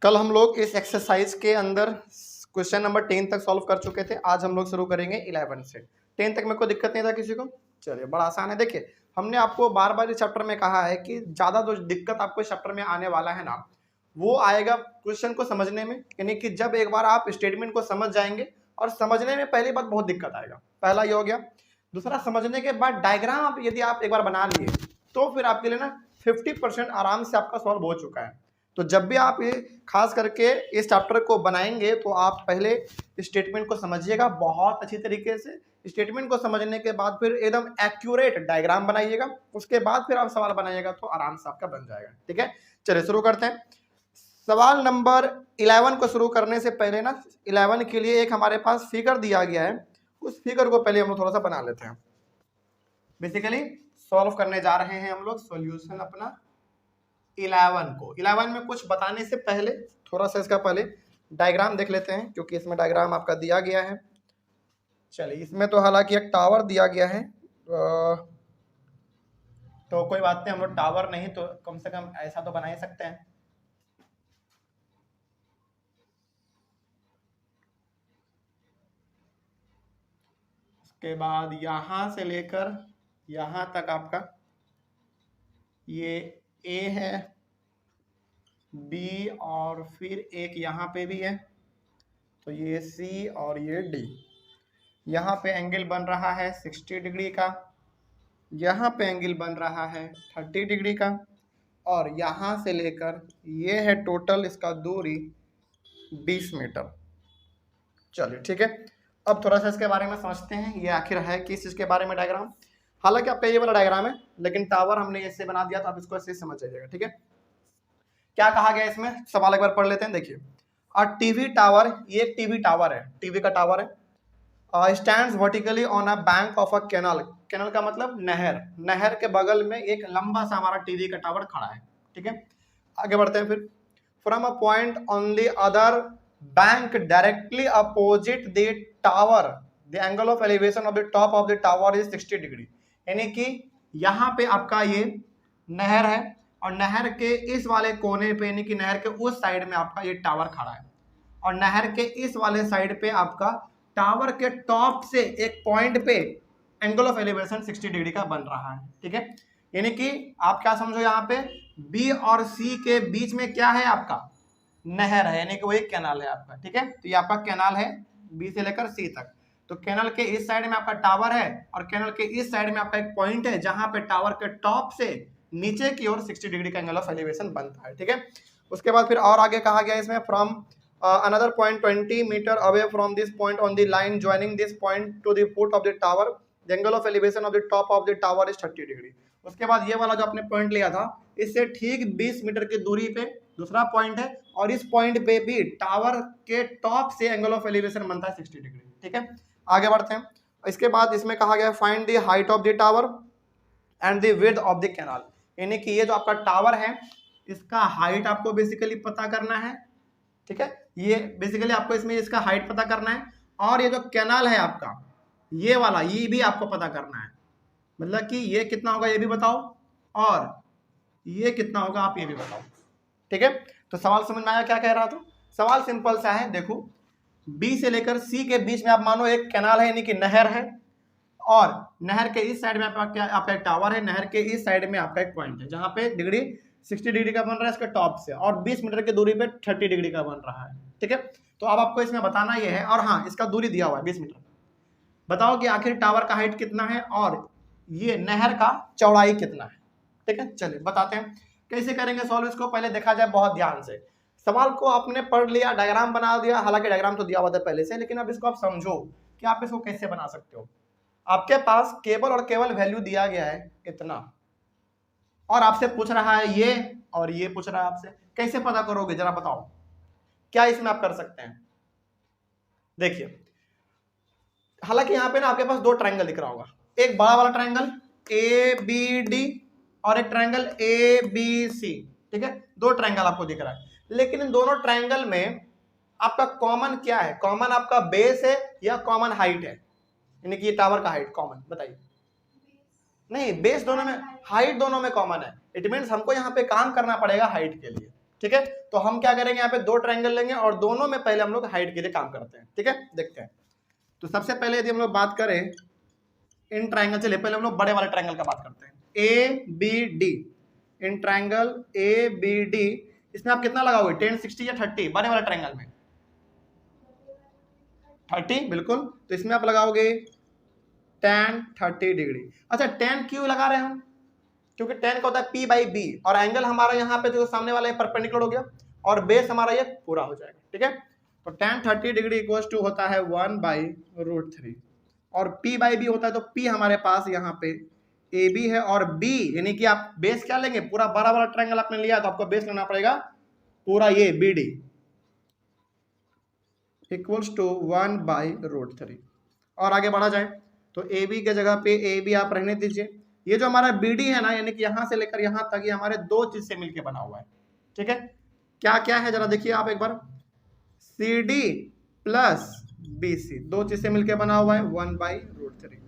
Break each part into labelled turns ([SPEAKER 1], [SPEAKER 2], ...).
[SPEAKER 1] कल हम लोग इस एक्सरसाइज के अंदर क्वेश्चन नंबर 10 तक सॉल्व कर चुके थे। आज हम लोग शुरू करेंगे 11 से। 10 तक में कोई दिक्कत नहीं था किसी को? चलिए, बड़ा आसान है। देखिए, हमने आपको बार बार इस चैप्टर में कहा है कि ज़्यादा जो दिक्कत आपको इस चैप्टर में आने वाला है ना, वो आएगा क्वेश्चन को समझने में। यानी कि जब एक बार आप स्टेटमेंट को समझ जाएंगे, और समझने में पहली बात बहुत दिक्कत आएगा, पहला ये हो गया। दूसरा, समझने के बाद डायग्राम यदि आप एक बार बना लिए तो फिर आपके लिए ना 50% आराम से आपका सॉल्व हो चुका है। तो जब भी आप ये खास करके इस चैप्टर को बनाएंगे तो आप पहले स्टेटमेंट को समझिएगा बहुत अच्छी तरीके से। स्टेटमेंट को समझने के बाद फिर एकदम एक्यूरेट डायग्राम बनाइएगा, उसके बाद फिर आप सवाल बनाइएगा तो आराम से आपका बन जाएगा। ठीक है, चलिए शुरू करते हैं। सवाल नंबर 11 को शुरू करने से पहले ना 11 के लिए एक हमारे पास फिगर दिया गया है, उस फिगर को पहले हम लोग थोड़ा सा बना लेते हैं। बेसिकली सॉल्व करने जा रहे हैं हम लोग सॉल्यूशन अपना 11 में कुछ बताने से पहले थोड़ा सा इसका पहले डायग्राम देख लेते हैं, क्योंकि इसमें डायग्राम आपका दिया गया है। चलिए, इसमें तो हालांकि एक टावर दिया गया है, तो कोई बात नहीं, हम लोग टावर नहीं तो कम से कम ऐसा तो बना ही सकते हैं। उसके बाद यहां से लेकर यहां तक आपका ये ए है, बी और फिर एक यहाँ पे भी है, तो ये सी और ये डी। यहाँ पे एंगल बन रहा है 60 डिग्री का, यहाँ पे एंगल बन रहा है 30 डिग्री का, और यहाँ से लेकर ये है टोटल इसका दूरी 20 मीटर। चलिए ठीक है, अब थोड़ा सा इसके बारे में समझते हैं ये आखिर है किस चीज़ के बारे में डायग्राम। हालांकि आपका ये वाला डायग्राम है, लेकिन टावर हमने ऐसे बना दिया तो आप इसको ऐसे समझ जाइएगा। ठीक है, क्या कहा गया इसमें, सवाल एक बार पढ़ लेते हैं। देखिए, अ टीवी टावर, ये एक टीवी टावर है, टीवी का टावर है, stands vertically on a bank of a canal. Canal का मतलब नहर, नहर के बगल में एक लंबा सा हमारा टीवी का टावर खड़ा है। ठीक है, आगे बढ़ते हैं फिर। From a point on the other bank directly opposite the tower the angle of elevation of the top of the tower is 60 degree. यानी कि यहाँ पे आपका ये नहर है, और नहर के इस वाले कोने पे, यानी कि नहर के उस साइड में आपका ये टावर खड़ा है, और नहर के इस वाले साइड पे आपका टावर के टॉप से एक पॉइंट पे एंगल ऑफ एलिवेशन 60 डिग्री का बन रहा है। ठीक है, यानी कि आप क्या समझो, यहाँ पे बी और सी के बीच में क्या है, आपका नहर है, यानी कि वो एक कैनाल है आपका। ठीक है, तो ये आपका कैनाल है बी से लेकर सी तक। तो कैनाल के इस साइड में आपका टावर है, और कैनाल के इस साइड में आपका एक पॉइंट है जहां पे टावर के टॉप से नीचे की ओर 60 डिग्री का एंगल ऑफ एलिवेशन बनता है। ठीक है, उसके बाद फिर और आगे कहा गया इसमें, from another point 20 meter away from this point on the line joining this point to the foot of the tower the angle of elevation of the top of the tower is 30 degree. उसके बाद ये वाला जो आपने point लिया था, इससे ठीक 20 मीटर की दूरी पे दूसरा पॉइंट है, और इस पॉइंट पे भी टावर के टॉप से एंगल ऑफ एलिवेशन बनता है 60 डिग्री। ठीक है, आगे बढ़ते हैं। इसके बाद इसमें कहा गया find the height of the tower and the width of the canal. यानी कि ये जो आपका टावर है, इसका हाइट आपको बेसिकली पता करना है। ठीक है, ये बेसिकली आपको इसमें इसका हाइट पता करना है, और ये जो कैनाल है आपका ये वाला, ये भी आपको पता करना है। मतलब कि ये कितना होगा ये भी बताओ, और ये कितना होगा आप ये भी बताओ। ठीक है, तो सवाल समझ में आया क्या कह रहा था? सवाल सिंपल सा है। देखो, बी से लेकर सी के बीच में आप मानो एक कैनाल है, यानी कि नहर है, और नहर के इस साइड में आपका एक टावर है, नहर के इस साइड में आपका एक पॉइंट है जहां पे डिग्री 60 डिग्री का बन रहा है इसके टॉप से, और 20 मीटर की दूरी पे 30 डिग्री का बन रहा है। ठीक है, तो अब आपको इसमें बताना ये है, और हाँ, इसका दूरी दिया हुआ है 20 मीटर। बताओ कि आखिर टावर का हाइट कितना है और ये नहर का चौड़ाई कितना है। ठीक है, चलिए बताते हैं कैसे करेंगे सॉल्व इसको। पहले देखा जाए बहुत ध्यान से, सवाल को आपने पढ़ लिया, डायग्राम बना दिया, हालांकि डायग्राम तो दिया हुआ था पहले से, लेकिन अब इसको आप समझो कि आप इसको कैसे बना सकते हो। आपके पास केवल और केवल वैल्यू दिया गया है इतना, और आपसे पूछ रहा है ये, और ये पूछ रहा है आपसे, कैसे पता करोगे जरा बताओ, क्या इसमें आप कर सकते हैं? देखिए, हालांकि यहाँ पे ना आपके पास दो ट्रायंगल दिख रहा होगा, एक बड़ा वाला ट्रायंगल ABD और एक ट्रायंगल ABC। ठीक है, दो ट्रायंगल आपको दिख रहा है, लेकिन इन दोनों ट्रायंगल में आपका कॉमन क्या है? कॉमन आपका बेस है या कॉमन हाइट है? यानी कि ये टावर का हाइट कॉमन बताइए। नहीं, बेस दोनों में, हाइट दोनों में कॉमन है। इट मीन्स हमको यहाँ पे काम करना पड़ेगा हाइट के लिए। ठीक है। तो हम क्या करेंगे, यहाँ पे दो ट्रायंगल लेंगे और दोनों में पहले हम लोग हाइट के लिए काम करते हैं, ठीक है। देखते हैं। तो सबसे पहले यदि हम लोग बात करें इन ट्रायंगल, चलिए पहले हम लोग बड़े वाले ट्रायंगल का बात करते हैं, A B D. In triangle A B D, इसमें आप कितना लगाओगे, 10, 60 या 30? बड़े वाले ट्रायंगल में 30, बिल्कुल। तो इसमें आप लगाओगे tan 30 डिग्री। अच्छा, tan क्यों लगा रहे हैं हम, क्योंकि tan का होता है p बाई बी, और एंगल हमारा यहाँ पे जो सामने वाला है परपेंडिकुलर हो गया और बेस हमारा ये पूरा हो जाएगा, ठीक है। तो tan 30 डिग्री इक्वल टू होता है 1/√3, और p बाई बी होता है, तो p हमारे पास यहाँ पे ए बी है, और b यानी कि आप बेस क्या लेंगे, पूरा बड़ा वाला ट्रायंगल आपने लिया तो आपको बेस लेना पड़ेगा पूरा ये बी डी इक्वल्स टू 1/√3। और आगे बढ़ा जाए तो ए बी के जगह पे ए बी आप रहने दीजिए। ये जो हमारा बी डी है ना, यानी कि यहां से लेकर यहां तक ये हमारे दो चीज से मिलकर बना हुआ है, ठीक है। क्या क्या है जरा देखिए आप एक बार, C D plus B C, दो चीज से मिलकर बना हुआ है 1/√3।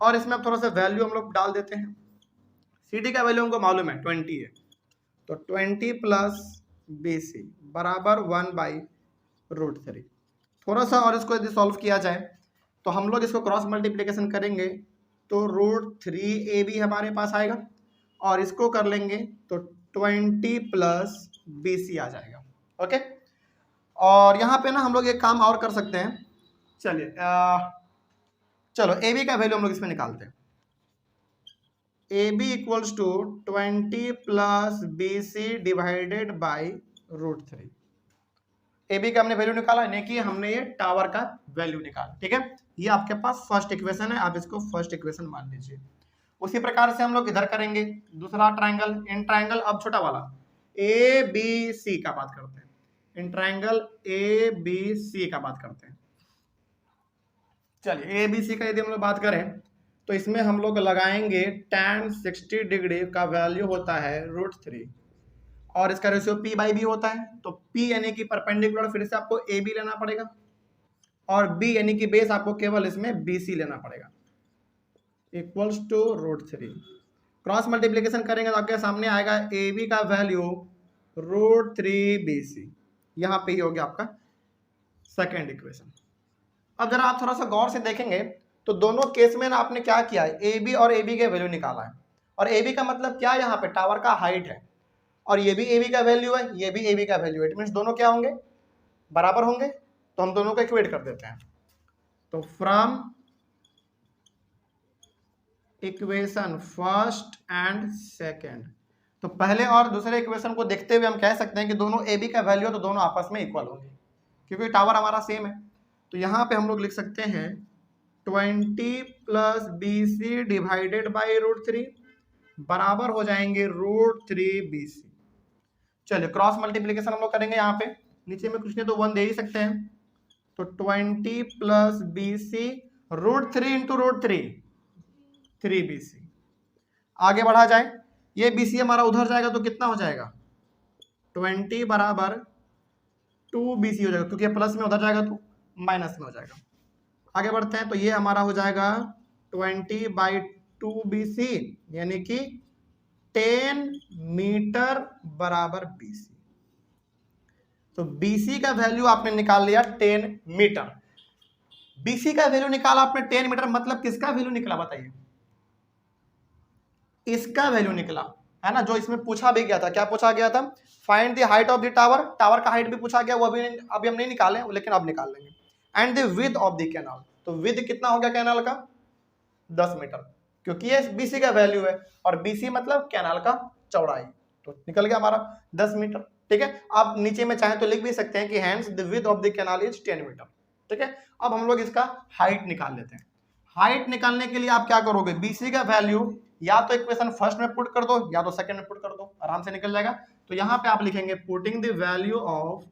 [SPEAKER 1] और इसमें अब थोड़ा सा वैल्यू हम लोग डाल देते हैं। सी डी का वैल्यू हमको मालूम है 20 है, तो 20 प्लस बी सी बराबर 1/√3। थोड़ा सा और इसको यदि सॉल्व किया जाए तो हम लोग इसको क्रॉस मल्टीप्लिकेशन करेंगे तो √3ab हमारे पास आएगा, और इसको कर लेंगे तो 20 प्लस bc आ जाएगा, ओके। और यहाँ पे ना हम लोग एक काम और कर सकते हैं, चलिए चलो ab का वैल्यू हम लोग इसमें निकालते हैं। ab equals to 20 plus bc divided by √3। AB का हमने वैल्यू निकाला, नहीं कि हमने ये टावर का वैल्यू निकाला, ठीक है। ये आपके पास फर्स्ट इक्वेशन है, आप इसको फर्स्ट इक्वेशन मान लीजिए। उसी प्रकार से हम लोग इधर करेंगे दूसरा ट्रायंगल, इन ट्रायंगल अब छोटा वाला ए बी सी का बात करते हैं। In triangle A B C का बात करते हैं। चलिए ए बी सी का यदि हम लोग बात करें तो इसमें हम लोग लगाएंगे tan 60 डिग्री का वैल्यू होता है √3, और इसका रेशियो p बाई बी होता है, तो p यानी कि परपेंडिकुलर, फिर से आपको ए बी लेना पड़ेगा, और b यानी कि बेस आपको केवल इसमें बी सी लेना पड़ेगा, इक्वल्स टू √3। क्रॉस मल्टीप्लिकेशन करेंगे तो आपके सामने आएगा ए बी का वैल्यू √3bc, यहाँ पे ही हो गया आपका सेकेंड इक्वेशन। अब जरा आप थोड़ा सा गौर से देखेंगे तो दोनों केस में ना आपने क्या किया है, ए बी और ए बी के वैल्यू निकाला है, और ए बी का मतलब क्या, यहाँ पे टावर का हाइट है, और ये भी ए बी का वैल्यू है, ये भी ए बी का वैल्यू है, इट मीन्स दोनों क्या होंगे, बराबर होंगे। तो हम दोनों को इक्वेट कर देते हैं। तो from equation first and second, तो पहले और दूसरे इक्वेशन को देखते हुए हम कह सकते हैं कि दोनों ए बी का वैल्यू तो दोनों आपस में इक्वल होंगे, क्योंकि टावर हमारा सेम है। तो यहाँ पे हम लोग लिख सकते हैं 20 plus B C divided by √3 बराबर हो जाएंगे √3bc। चलिए क्रॉस मल्टीप्लिकेशन हम लोग करेंगे, यहाँ पे नीचे में कुछ नहीं तो 1 दे ही सकते हैं, तो 20 प्लस bc √3 इंटू √3 3bc। आगे बढ़ा जाए, ये bc हमारा उधर जाएगा तो कितना हो जाएगा, 20 बराबर 2bc हो जाएगा, क्योंकि ये प्लस में उधर जाएगा तो माइनस में हो जाएगा। आगे बढ़ते हैं, तो ये हमारा हो जाएगा 20/2bc, यानी कि 10 मीटर बराबर bc। तो bc का वैल्यू आपने निकाल लिया 10 मीटर। bc का वैल्यू निकाला आपने 10 मीटर, मतलब किसका वैल्यू निकला बताइए, इसका वैल्यू निकला है ना, जो इसमें पूछा भी गया था। क्या पूछा गया था, find the height of the tower, tower का हाइट भी पूछा गया, वो अभी हम नहीं निकाले, लेकिन अब निकाल लेंगे। And the width of the canal, तो विड्थ कितना हो गया कैनाल का, 10 मीटर, क्योंकि ये बीसी का वैल्यू है, और बीसी मतलब कैनाल का चौड़ाई, तो निकल गया हमारा 10 मीटर, ठीक है। आप नीचे में चाहे तो लिख भी सकते हैं कि hence the width of the canal is 10 metre, ठीक है। अब हम लोग इसका हाइट निकाल लेते हैं। हाइट निकालने के लिए आप क्या करोगे, बीसी का वैल्यू या तो इक्वेशन फर्स्ट में पुट कर दो या तो सेकंड में पुट कर दो, आराम से निकल जाएगा। तो यहाँ पे आप लिखेंगे putting the value of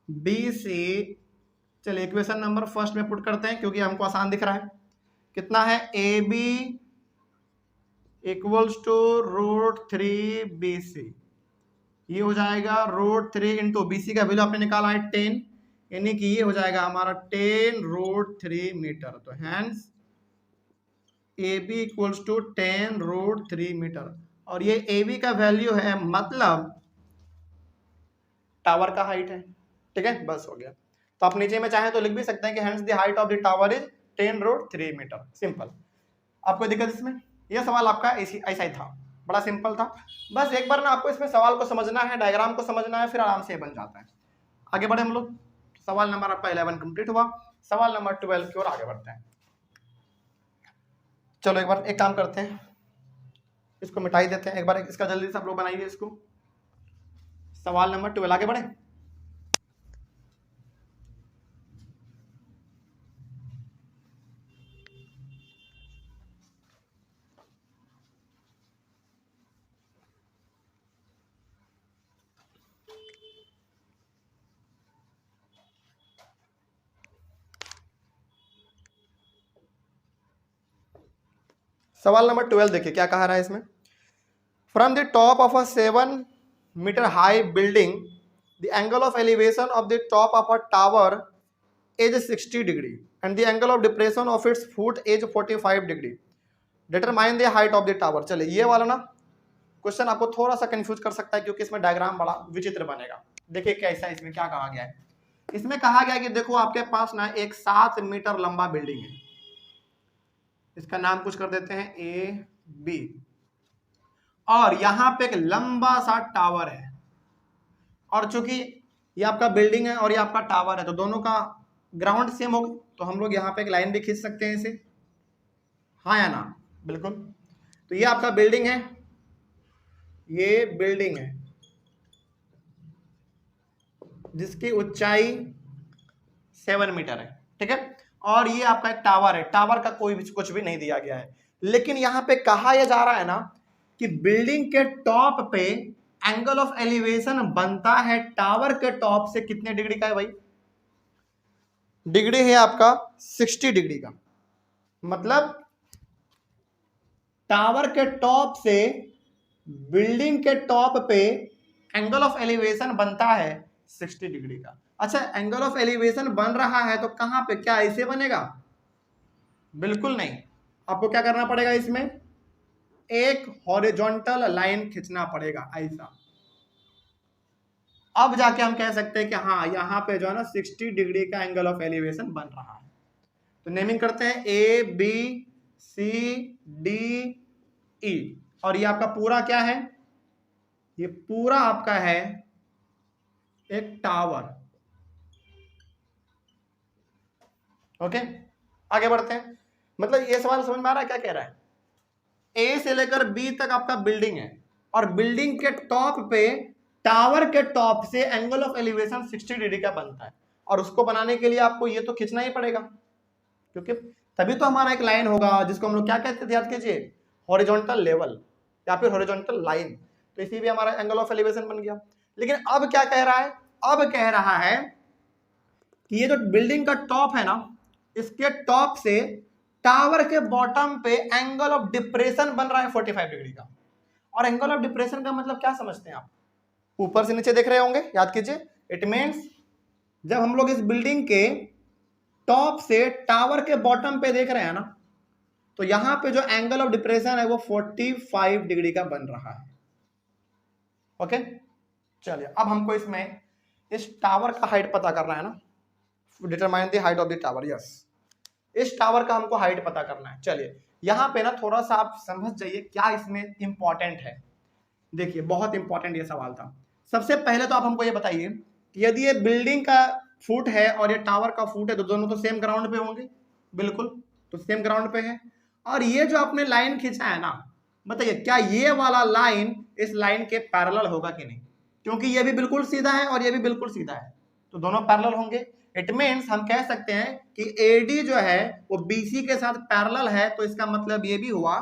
[SPEAKER 1] BC, चलिए इक्वेशन नंबर फर्स्ट में पुट करते हैं क्योंकि हमको आसान दिख रहा है। कितना है, AB इक्वल्स टू √3bc, ये हो जाएगा √3 इंटू BC का वैल्यू आपने निकाला है 10, यानी कि ये हो जाएगा हमारा 10 √3 मीटर। तो hence A B equals to 10√3 metre, और ये ए बी का वैल्यू है, मतलब टावर का हाइट है। ठीक है, बस हो गया। तो आप नीचे में चाहे तो लिख भी सकते हैं कि hence the height of the tower is 10√3 metre. Simple. आपको दिक्कत इसमें? ये सवाल आपका ऐसा ही था, बड़ा सिंपल था। बस एक बार ना आपको इसमें सवाल को समझना है, डायग्राम को समझना है, फिर आराम से बन जाता है। आगे बढ़े हम लोग। सवाल नंबर आपका 11 कंप्लीट हुआ। सवाल नंबर 12 की ओर आगे बढ़ते हैं। चलो एक बार एक काम करते हैं, इसको मिटाई देते हैं एक बार, इसका जल्दी से आप लोग बनाइए इसको। सवाल नंबर 12, आगे बढ़े। सवाल नंबर 12 देखिए क्या कहा रहा है इसमें। From the top of a 7 metre high building, the angle of elevation of the top of a tower is 60 degree and the angle of depression of its foot is 45 degree. Determine the height of the tower. चलिए ये वाला ना question आपको थोड़ा सा confuse कर सकता है, क्योंकि इसमें डायग्राम बड़ा विचित्र बनेगा। देखिए कैसा इसमें क्या कहा गया है। इसमें कहा गया है कि देखो आपके पास ना एक 7 मीटर लंबा बिल्डिंग है, इसका नाम कुछ कर देते हैं ए बी, और यहां पे एक लंबा सा टावर है, और चूंकि ये आपका बिल्डिंग है और ये आपका टावर है, तो दोनों का ग्राउंड सेम होगा, तो हम लोग यहाँ पे एक लाइन भी खींच सकते हैं इसे, हाँ या ना? बिल्कुल। तो ये आपका बिल्डिंग है, ये बिल्डिंग है जिसकी ऊंचाई 7 मीटर है। ठीक है, और ये आपका एक टावर है, टावर का कोई भी कुछ भी नहीं दिया गया है, लेकिन यहाँ पे कहा यह जा रहा है ना कि बिल्डिंग के टॉप पे एंगल ऑफ एलिवेशन बनता है टावर के टॉप से कितने डिग्री का है भाई? डिग्री है आपका 60 डिग्री का। मतलब टावर के टॉप से बिल्डिंग के टॉप पे एंगल ऑफ एलिवेशन बनता है 60 डिग्री का। अच्छा, एंगल ऑफ एलिवेशन बन रहा है तो कहां पे, क्या ऐसे बनेगा? बिल्कुल नहीं, आपको क्या करना पड़ेगा, इसमें एक हॉरिजॉन्टल लाइन खींचना पड़ेगा ऐसा। अब जाके हम कह सकते हैं कि हाँ यहाँ पे जो है ना 60 डिग्री का एंगल ऑफ एलिवेशन बन रहा है। तो नेमिंग करते हैं A B C D E, और ये आपका पूरा क्या है? ये पूरा आपका है एक टावर। ओके, आगे बढ़ते हैं। मतलब ये सवाल समझ में आ रहा है क्या कह रहा है? ए से लेकर बी तक आपका बिल्डिंग है, और बिल्डिंग के टॉप पे टावर के टॉप से एंगल ऑफ एलिवेशन 60 डिग्री का बनता है, और उसको बनाने के लिए आपको ये तो खींचना ही पड़ेगा, क्योंकि तभी तो हमारा एक लाइन होगा जिसको हम लोग क्या कहते थे, याद कीजिए, हॉरिजॉन्टल लेवल या फिर हॉरिजॉन्टल लाइन। तो इसी भी हमारा एंगल ऑफ एलिवेशन बन गया। लेकिन अब क्या कह रहा है? अब कह रहा है कि ये जो बिल्डिंग का टॉप है ना, इसके टॉप से टावर के बॉटम पे एंगल ऑफ डिप्रेशन बन रहा है 45 डिग्री का। और एंगल ऑफ डिप्रेशन का मतलब क्या समझते हैं आप? ऊपर से नीचे देख रहे होंगे, याद कीजिए। इट मीन्स जब हम लोग इस बिल्डिंग के टॉप से टावर के बॉटम पे देख रहे हैं ना, तो यहां पे जो एंगल ऑफ डिप्रेशन है वो 45 डिग्री का बन रहा है। ओके, चलिए अब हमको इसमें इस टावर का हाइट पता करना है ना, determine the height of the tower. Yes, इस टावर का हमको हाइट पता करना है। चलिए यहां पे ना थोड़ा सा आप समझ जाइए क्या इसमें इंपॉर्टेंट है। देखिए बहुत इंपॉर्टेंट ये सवाल था। सबसे पहले तो आप हमको ये बताइए कि यदि ये बिल्डिंग का फुट है और ये टावर का फुट है, तो दोनों तो सेम ग्राउंड पे होंगे। बिल्कुल, तो सेम ग्राउंड पे है। और ये जो आपने लाइन खींचा है ना, बताइए क्या ये वाला लाइन इस लाइन के पैरेलल होगा कि नहीं? क्योंकि ये भी बिल्कुल सीधा है और ये भी बिल्कुल सीधा है, तो दोनों पैरेलल होंगे। इट मीन्स हम कह सकते हैं कि AD जो है वो BC के साथ पैरेलल है, तो इसका मतलब ये भी हुआ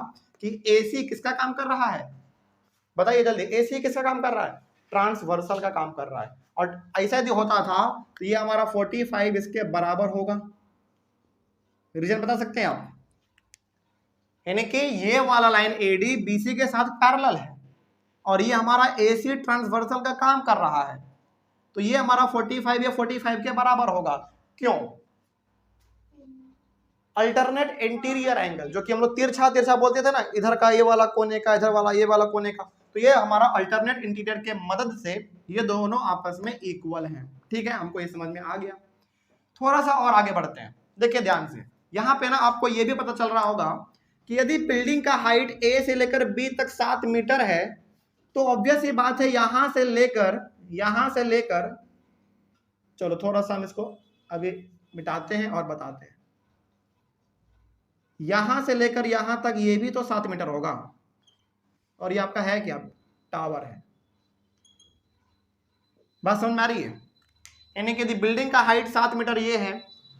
[SPEAKER 1] कि AC किसका काम कर रहा है? बताइए जल्दी, AC किसका काम कर रहा है? ट्रांसवर्सल का काम कर रहा है। और ऐसा यदि होता था तो ये हमारा 45 इसके बराबर होगा। रीजन बता सकते हैं आप? यानी कि ये वाला लाइन AD BC के साथ पैरेलल है, और ये हमारा AC ट्रांसवर्सल का काम कर रहा है, तो ये हमारा 45 या 45 के बराबर होगा। क्यों? अल्टरनेट इंटीरियर एंगल, जो कि हम लोग तिरछा तिरछा बोलते थे ना, इधर का ये वाला कोने का, इधर वाला ये वाला कोने का, तो ये हमारा अल्टरनेट इंटीरियर के मदद से ये दोनों आपस में इक्वल हैं। ठीक है, हमको ये समझ में आ गया। थोड़ा सा और आगे बढ़ते हैं, देखिए ध्यान से। यहाँ पे ना आपको ये भी पता चल रहा होगा कि यदि बिल्डिंग का हाइट ए से लेकर बी तक 7 मीटर है, तो ऑब्वियस ये बात है यहां से लेकर, चलो थोड़ा सा हम इसको अभी मिटाते हैं और बताते हैं। यहां से लेकर यहां तक ये भी तो 7 मीटर होगा, और ये आपका है क्या, टावर है। बात समझ में आ रही है? यानी कि यदि बिल्डिंग का हाइट 7 मीटर ये है,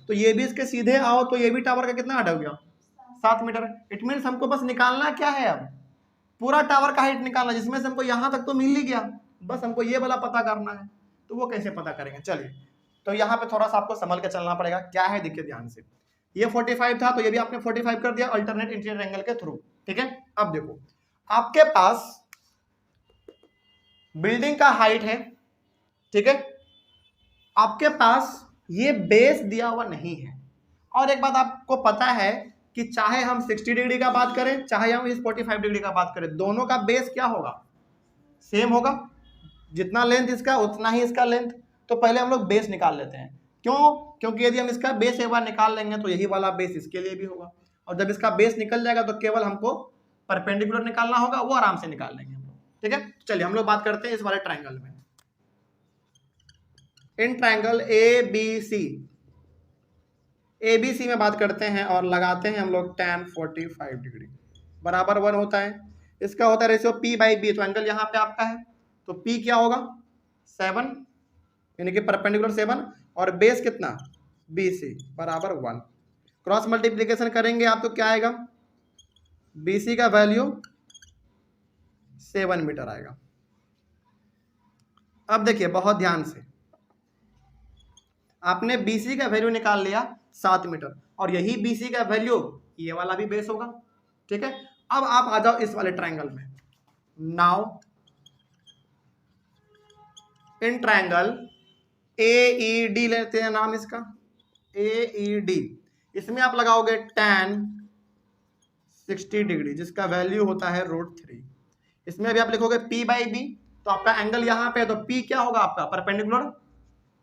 [SPEAKER 1] तो ये भी इसके सीधे आओ तो ये भी टावर का कितना हाइट हो गया, 7 मीटर। इट मीन्स हमको बस निकालना क्या है, अब पूरा टावर का हाइट निकालना, जिसमें से हमको यहां तक तो मिल ही गया, बस हमको ये वाला पता करना है। तो वो कैसे पता करेंगे, चलिए। तो यहाँ पे थोड़ा सा आपको संभल के चलना पड़ेगा। क्या है, देखिए ध्यान से। ये 45 था, तो ये भी आपने 45 कर दिया अल्टरनेट इंटीरियर एंगल के थ्रू। ठीक है, अब देखो आपके पास बिल्डिंग का हाइट है, ठीक है, आपके पास ये बेस दिया हुआ नहीं है। और एक बात आपको पता है कि चाहे हम 60 डिग्री का बात करें, चाहे हम इस 45 डिग्री का बात करें, दोनों का बेस क्या होगा, सेम होगा। जितना लेंथ इसका उतना ही इसका लेंथ। तो पहले हम लोग बेस निकाल लेते हैं। क्यों? क्योंकि यदि हम इसका बेस एक बार निकाल लेंगे तो यही वाला बेस इसके लिए भी होगा, और जब इसका बेस निकल जाएगा तो केवल हमको परपेंडिकुलर निकालना होगा, वो आराम से निकाल लेंगे हम लोग। ठीक है, चलिए हम लोग बात करते हैं इस वाले ट्राइंगल में। इन ट्राइंगल ABC में बात करते हैं और लगाते हैं हम लोग tan 45 डिग्री बराबर 1 होता है। इसका होता है रेशियो P/B, तो एंगल यहाँ पे आपका है, तो P क्या होगा 7, यानी कि परपेंडिकुलर 7, और बेस कितना BC बराबर 1। क्रॉस मल्टीप्लीकेशन करेंगे आप तो क्या आएगा, BC का वैल्यू 7 मीटर आएगा। अब देखिए बहुत ध्यान से, आपने BC का वैल्यू निकाल लिया 7 मीटर, और यही BC का वैल्यू ये वाला भी बेस होगा। ठीक है, अब आप आ जाओ इस वाले ट्राइंगल में। नाउ इन ट्राइंगल AED लेते हैं नाम इसका, AED। इसमें आप लगाओगे tan 60 डिग्री, जिसका वैल्यू होता है √3। इसमें अभी आप लिखोगे P/B, तो आपका एंगल यहाँ पे है, तो P क्या होगा आपका परपेंडिकुलर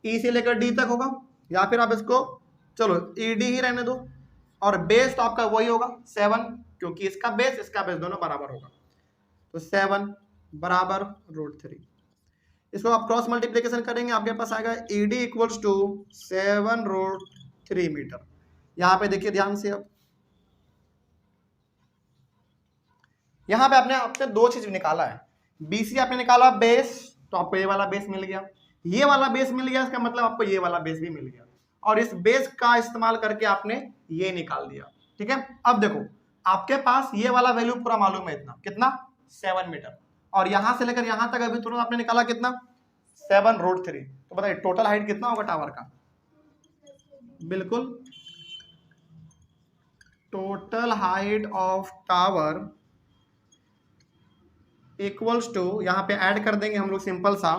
[SPEAKER 1] E से लेकर D तक होगा, या फिर आप इसको चलो ED ही रहने दो, और बेस तो आपका वही होगा 7, क्योंकि इसका बेस दोनों बराबर होगा, तो 7 बराबर √3। इसको आप क्रॉस मल्टीप्लीकेशन करेंगे, आपके पास आएगा ED इक्वल्स टू 7 √3 मीटर। यहाँ पे देखिए ध्यान से, अब यहाँ पे आपने दो चीज निकाला है। BC आपने निकाला बेस, तो आपको ये वाला बेस मिल गया, ये वाला बेस मिल गया, इसका मतलब आपको ये वाला बेस भी मिल गया, और इस बेस का इस्तेमाल करके आपने ये निकाल दिया। ठीक है, अब देखो आपके पास ये वाला वैल्यू पूरा मालूम है, इतना कितना 7 मीटर, और यहां से लेकर यहां तक अभी तुरंत आपने निकाला कितना 7 √3। तो बताइए टोटल हाइट कितना होगा टावर का, बिल्कुल total height of tower equals to, यहां पे ऐड कर देंगे हम लोग, सिंपल सा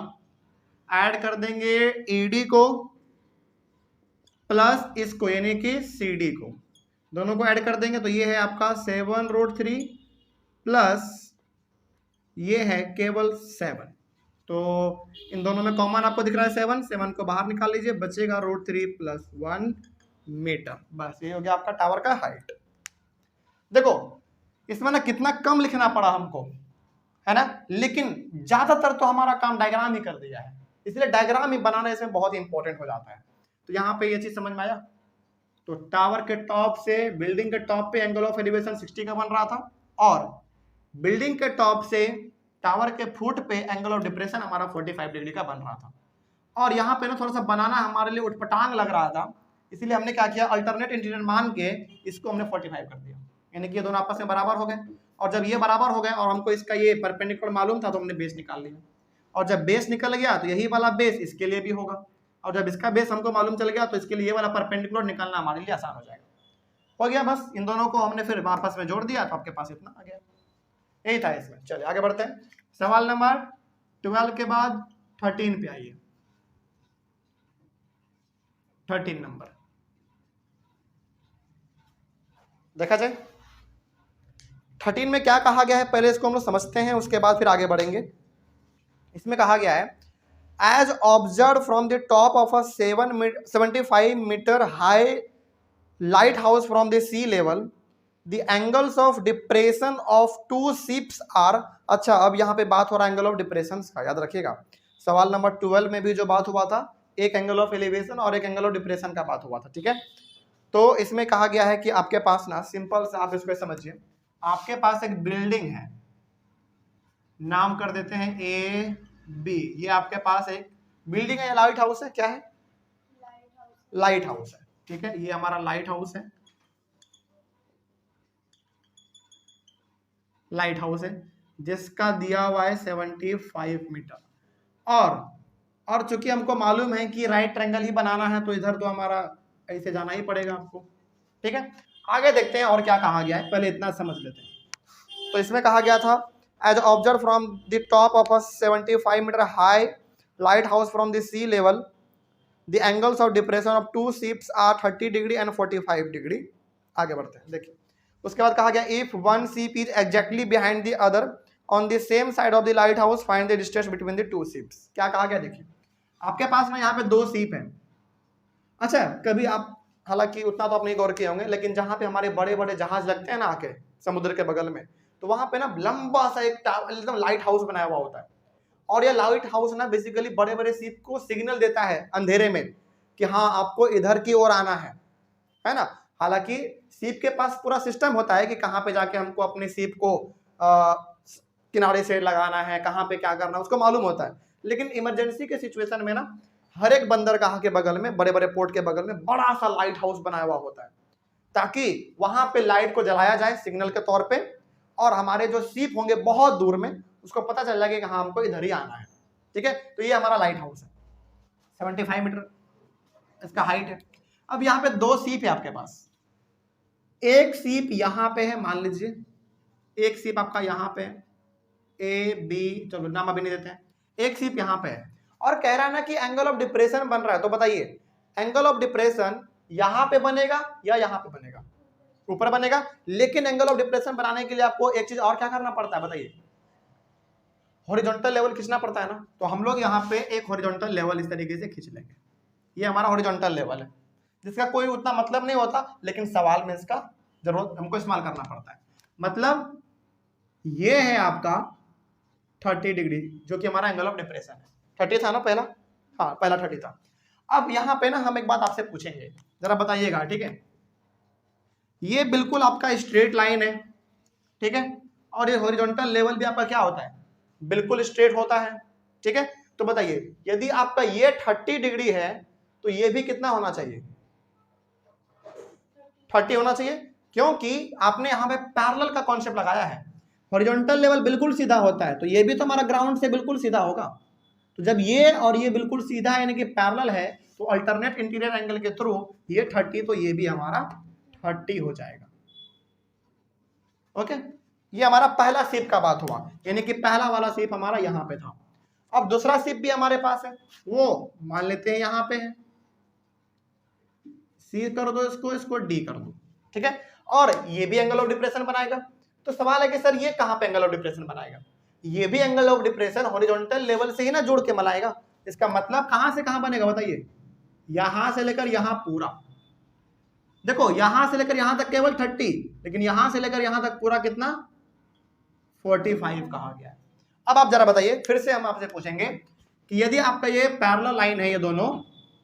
[SPEAKER 1] ऐड कर देंगे ED को प्लस इसको, यानी कि CD को, दोनों को ऐड कर देंगे, तो ये है आपका 7 √3 प्लस ये है केवल 7। तो इन दोनों में कॉमन आपको दिख रहा है 7 को बाहर निकाल लीजिए, बचेगा √3 प्लस 1 मीटर। बस ये हो गया आपका टावर का हाइट। देखो इसमें ना कितना कम लिखना पड़ा हमको, है ना, लेकिन ज्यादातर तो हमारा काम डायग्राम ही कर दिया है, इसलिए डायग्राम ही बनाना इसमें बहुत इंपॉर्टेंट हो जाता है। तो यहाँ पे ये चीज समझ में आया। तो टावर के टॉप से, बिल्डिंग के टॉप पे एंगल ऑफ एलिवेशन 60 का बन रहा था, और बिल्डिंग के टॉप से टावर के फुट पे एंगल ऑफ डिप्रेशन हमारा 45 डिग्री का बन रहा था। और यहाँ पे ना थोड़ा सा बनाना हमारे लिए उठपटांग लग रहा था, इसलिए हमने क्या किया, अल्टरनेट इंटीरियर मान के इसको हमने 45 कर दिया, यानी कि ये दोनों आपस में बराबर हो गए। और जब ये बराबर हो गए और हमको इसका ये परपेंडिकुलर मालूम था, तो हमने बेस निकाल लिया, और जब बेस निकल गया तो यही वाला बेस इसके लिए भी होगा, और जब इसका बेस हमको मालूम चल गया तो इसके लिए ये वाला परपेंडिकुलर निकालना हमारे लिए आसान हो जाएगा। हो गया, बस इन दोनों को हमने फिर आपस में जोड़ दिया, तो आपके पास इतना आ गया। यही था इसमें। चलिए आगे बढ़ते हैं, सवाल नंबर 12 के बाद 13 पे आइए। 13 नंबर, देखा जाए 13 में क्या कहा गया है, पहले इसको हम लोग समझते हैं, उसके बाद फिर आगे बढ़ेंगे। इसमें कहा गया है as observe from the top of a 75 metre high light house from the sea level the angles of depression of two ships are. अच्छा, अब यहाँ पे बात हो रहा है एंगल ऑफ डिप्रेशन का, याद रखिएगा सवाल नंबर 12 में भी जो बात हुआ था, एक एंगल ऑफ एलिवेशन और एक एंगल ऑफ डिप्रेशन का बात हुआ था, ठीक है। तो इसमें कहा गया है कि आपके पास ना, सिंपल से आप इसको समझिए, आपके पास एक बिल्डिंग है, नाम कर देते हैं ए बी, ये आपके पास एक बिल्डिंग है या लाइट हाउस है, क्या है, लाइट हाउस है, ठीक है। ये हमारा लाइट हाउस है, लाइट हाउस है जिसका दिया हुआ है 75 मीटर। और चूंकि हमको मालूम है कि राइट ट्रायंगल ही बनाना है, तो इधर तो हमारा ऐसे जाना ही पड़ेगा आपको, ठीक है। आगे देखते हैं और क्या कहा गया है, पहले इतना समझ लेते हैं। तो इसमें कहा गया था as observe from the top of a 75 metre high light house from the sea level the angles of depression of two ships are 30 degree and 45 degree. आगे बढ़ते हैं, देखिए उसके बाद कहा गया if one ship is exactly behind the other on the same side of the light house find the distance between the two ships. क्या कहा गया, देखिए आपके पास में यहाँ पे दो शिप है। अच्छा, कभी आप, हालांकि उतना तो आप नहीं गौर किए होंगे, लेकिन जहां पे हमारे बड़े बड़े जहाज लगते हैं ना आके समुद्र के बगल में, तो वहां पे ना लंबा सा एक एकदम लाइट हाउस बनाया हुआ होता है। और ये लाइट हाउस ना बेसिकली बड़े बड़े शिप को सिग्नल देता है अंधेरे में कि हाँ आपको इधर की ओर आना है ना। हालांकि शिप के पास पूरा सिस्टम होता है कि कहाँ पे जाके हमको अपने शिप को किनारे से लगाना है, कहाँ पे क्या करना है, उसको मालूम होता है। लेकिन इमरजेंसी के सिचुएशन में ना हर एक बंदरगाह के बगल में, बड़े बड़े पोर्ट के बगल में बड़ा सा लाइट हाउस बनाया हुआ होता है, ताकि वहां पे लाइट को जलाया जाए सिग्नल के तौर पे, और हमारे जो शिप होंगे बहुत दूर में उसको पता चल जाएगा कि हाँ हमको इधर ही आना है, ठीक है। तो ये हमारा लाइट हाउस है, 75 मीटर इसका हाइट है। अब यहाँ पे दो शिप है आपके पास, एक शिप यहाँ पे है, मान लीजिए एक शिप आपका यहाँ पे है ए बी, चलो नाम अभी नहीं देते हैं, एक शिप यहाँ पे है और कह रहा है ना कि एंगल ऑफ डिप्रेशन बन रहा है। तो बताइए एंगल ऑफ डिप्रेशन यहाँ पे बनेगा या यहाँ पे बनेगा, ऊपर बनेगा। लेकिन एंगल ऑफ डिप्रेशन बनाने के लिए आपको एक चीज और क्या करना पड़ता है, बताइए, हॉरिजॉन्टल लेवल खींचना पड़ता है ना। तो हम लोग यहाँ पे एक हॉरिजॉन्टल लेवल इस तरीके से खींच लेंगे, ये हमारा हॉरिजॉन्टल लेवल है जिसका कोई उतना मतलब नहीं होता, लेकिन सवाल में इसका जरूरत हमको इस्तेमाल करना पड़ता है। मतलब ये है आपका 30 डिग्री जो कि हमारा एंगल ऑफ डिप्रेशन है। 30 था ना पहला, हाँ पहला 30 था। अब यहाँ पे ना हम एक बात आपसे पूछेंगे, जरा बताइएगा, ठीक है। ये बिल्कुल आपका स्ट्रेट लाइन है, ठीक है, और ये हॉरिजॉन्टल लेवल भी आपका क्या होता है, बिल्कुल स्ट्रेट होता है, ठीक है। तो बताइए यदि आपका ये 30 डिग्री है तो ये भी कितना होना चाहिए, 30 होना चाहिए, क्योंकि आपने यहाँ पे पैरेलल का कॉन्सेप्ट लगाया है। हॉरिजॉन्टल लेवल बिल्कुल सीधा होता है तो ये भी तो हमारा ग्राउंड से बिल्कुल सीधा होगा। तो जब ये और ये बिल्कुल सीधा है यानी कि पैरेलल है, तो अल्टरनेट इंटीरियर एंगल के थ्रू ये 30, तो ये भी हमारा 30 हो जाएगा। ओके, ये हमारा पहला शेप का बात हुआ, यानी कि पहला वाला शेप हमारा यहाँ पे था। अब दूसरा शेप भी हमारे पास है, वो मान लेते हैं यहाँ पे है, सी कर दो इसको, इसको डी कर दो, ठीक है। और ये भी एंगल ऑफ डिप्रेशन बनाएगा। तो सवाल है कि सर ये कहां पे एंगल ऑफ डिप्रेशन बनाएगा, ये भी angle of depression horizontal level से ही ना जोड़ के बनाएगा। इसका मतलब कहां से कहां बनेगा, बताइए, यहां से लेकर यहां पूरा, देखो यहां से लेकर यहां तक केवल 30, लेकिन यहां से लेकर यहां तक पूरा कितना 45 कहा गया है। अब आप जरा बताइए, फिर से हम आपसे पूछेंगे कि यदि आपका ये पैरेलल लाइन है, ये दोनों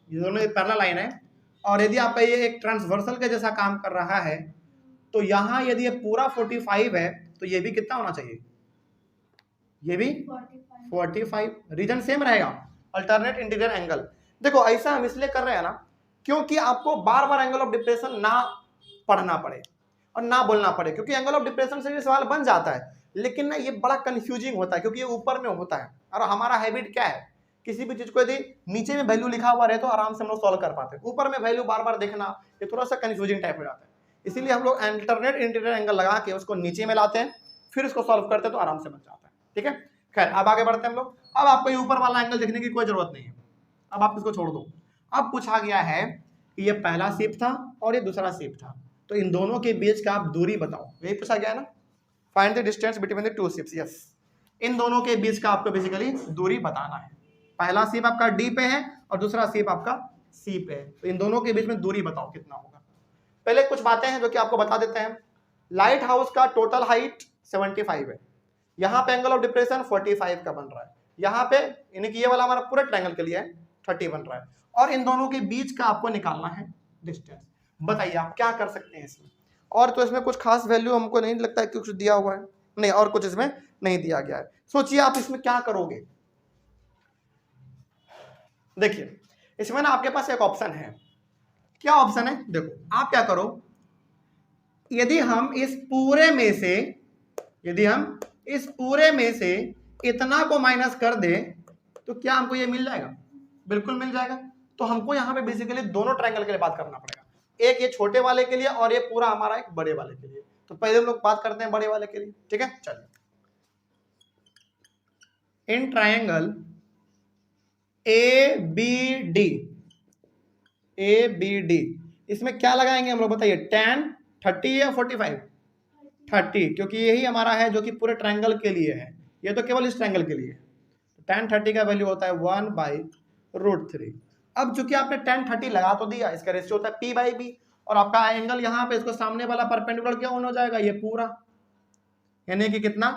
[SPEAKER 1] पैरेलल लाइन है, और यदि आपका ये एक ट्रांसवर्सल के जैसा काम कर रहा है, तो यहां यदि ये पूरा 45 है तो ये भी कितना होना चाहिए, ये भी 45। रीजन सेम रहेगा, अल्टरनेट इंटीरियर एंगल। देखो ऐसा हम इसलिए कर रहे हैं ना क्योंकि आपको बार बार एंगल ऑफ डिप्रेशन ना पढ़ना पड़े और ना बोलना पड़े, क्योंकि एंगल ऑफ डिप्रेशन से ये सवाल बन जाता है, लेकिन ना ये बड़ा कंफ्यूजिंग होता है क्योंकि ये ऊपर में होता है। और हमारा हैबिट क्या है, किसी भी चीज को यदि नीचे में वैल्यू लिखा हुआ रहे तो आराम से हम लोग सॉल्व कर पाते हैं, ऊपर में वैल्यू बार बार देखना ये थोड़ा सा कंफ्यूजिंग टाइप हो जाता है। इसीलिए हम लोग अल्टरनेट इंटीरियर एंगल लगा के उसको नीचे में लाते हैं, फिर उसको सॉल्व करते हैं तो आराम से बन जाता है, ठीक है। खैर अब आगे बढ़ते हैं हम लोग। अब आपको ये ऊपर वाला एंगल देखने की कोई जरूरत नहीं है, अब आप इसको छोड़ दो। अब पूछा गया है कि ये पहला शेप था और ये दूसरा शेप था, तो इन दोनों के बीच का आप दूरी बताओ, यही पूछा गया है ना, find the distance between the two ships. Yes, इन दोनों के बीच का आपको बेसिकली दूरी बताना है। पहला शिप आपका डी पे है और दूसरा शिप आपका सी पे है, तो इन दोनों के बीच में दूरी बताओ कितना होगा। पहले कुछ बातें हैं जो कि आपको बता देते हैं। लाइट हाउस का टोटल हाइट 75 है, यहाँ पे एंगल ऑफ डिप्रेशन 45 का बन रहा है, यहाँ पे यानी कि ये वाला हमारा पूरा ट्रायंगल के लिए है 30 बन रहा है, और इन दोनों के बीच का आपको निकालना है डिस्टेंस। बताइए आप क्या कर सकते हैं इसमें। और तो इसमें कुछ खास वैल्यू हमको नहीं लगता है कि कुछ दिया हुआ है, नहीं और कुछ इसमें नहीं दिया गया है। सोचिए आप इसमें क्या करोगे। देखिए इसमें ना आपके पास एक ऑप्शन है। क्या ऑप्शन है, देखो आप क्या करो, यदि हम इस पूरे में से इतना को माइनस कर दे तो क्या हमको ये मिल जाएगा, बिल्कुल मिल जाएगा। तो हमको यहाँ पे बेसिकली दोनों ट्रायंगल के लिए बात करना पड़ेगा, एक ये छोटे वाले के लिए और ये पूरा हमारा एक बड़े वाले के लिए। तो पहले हम लोग बात करते हैं बड़े वाले के लिए, ठीक है। चलिए, in triangle A B D इसमें क्या लगाएंगे हम लोग, बताइए। tan 30 या 45? 30, क्योंकि यही हमारा है जो कि पूरे ट्रायंगल के लिए है, ये तो केवल इस ट्रायंगल के लिए है। tan 30 का वैल्यू होता है 1/√3। अब चूंकि आपने tan 30 लगा तो दिया, इसका रेशियो होता है p/b, और आपका एंगल यहाँ पे इसको सामने वाला परपेंडिकुलर क्या होना जाएगा, ये पूरा, यानी कि कितना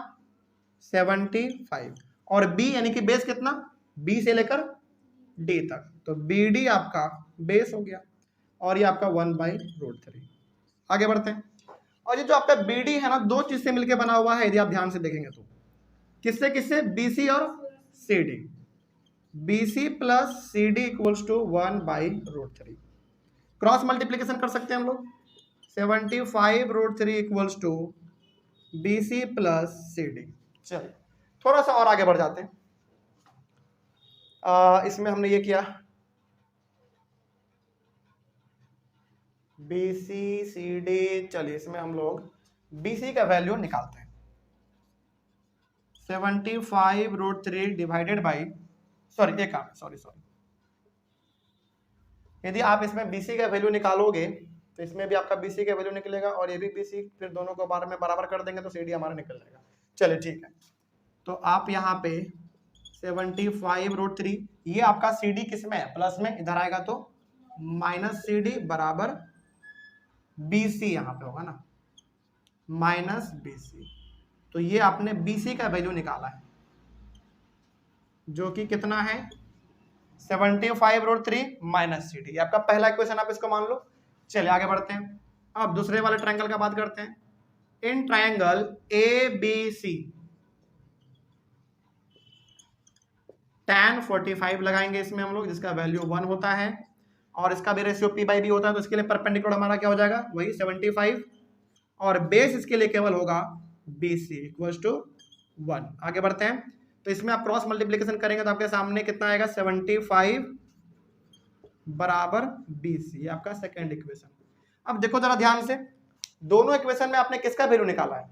[SPEAKER 1] 75, और b यानी कि बेस कितना, b से लेकर d तक, तो BD आपका बेस हो गया और ये आपका 1/√3। आगे बढ़ते हैं। और ये जो आपका BD है ना, दो चीज से मिलकर बना हुआ है, यदि आप ध्यान से देखेंगे तो किससे किससे, BC और CD। BC plus CD equals to 1/√3। Cross multiplication कर सकते हैं हम लोग, 75√3 equals to BC plus CD। चलिए थोड़ा सा और आगे बढ़ जाते हैं। इसमें हमने ये किया BC CD, चलिए इसमें हम लोग BC का वैल्यू निकालते हैं। 75√3 डिवाइडेड बाई, सॉरी, यदि आप इसमें BC का वैल्यू निकालोगे तो इसमें भी आपका BC का वैल्यू निकलेगा और ये भी BC, फिर दोनों को बार में बराबर कर देंगे तो CD हमारा निकल जाएगा। चलिए ठीक है, तो आप यहाँ पे 75√3, ये आपका CD किस में है, प्लस में, इधर आएगा तो माइनस CD बराबर BC, यहाँ पे होगा ना माइनस BC। तो ये आपने BC का वैल्यू निकाला है जो कि कितना है 75√3 माइनस CD, ये आपका पहला इक्वेशन, आप इसको मान लो। चलिए आगे बढ़ते हैं। अब दूसरे वाले ट्रायंगल का बात करते हैं। इन ट्रायंगल ABC tan 45 लगाएंगे इसमें हम लोग, जिसका वैल्यू 1 होता है और इसका भी रेशियो p/b होता है, तो इसके लिए परपेंडिकुलर हमारा क्या हो जाएगा, वही 75, और बेस इसके लिए केवल होगा BC इक्वल्स टू 1। आगे बढ़ते हैं। तो इसमें आप क्रॉस मल्टीप्लीकेशन करेंगे तो आपके सामने कितना आएगा, 75 बराबर BC, ये आपका सेकेंड इक्वेशन। अब देखो जरा ध्यान से, दोनों इक्वेशन में आपने किसका वैल्यू निकाला है,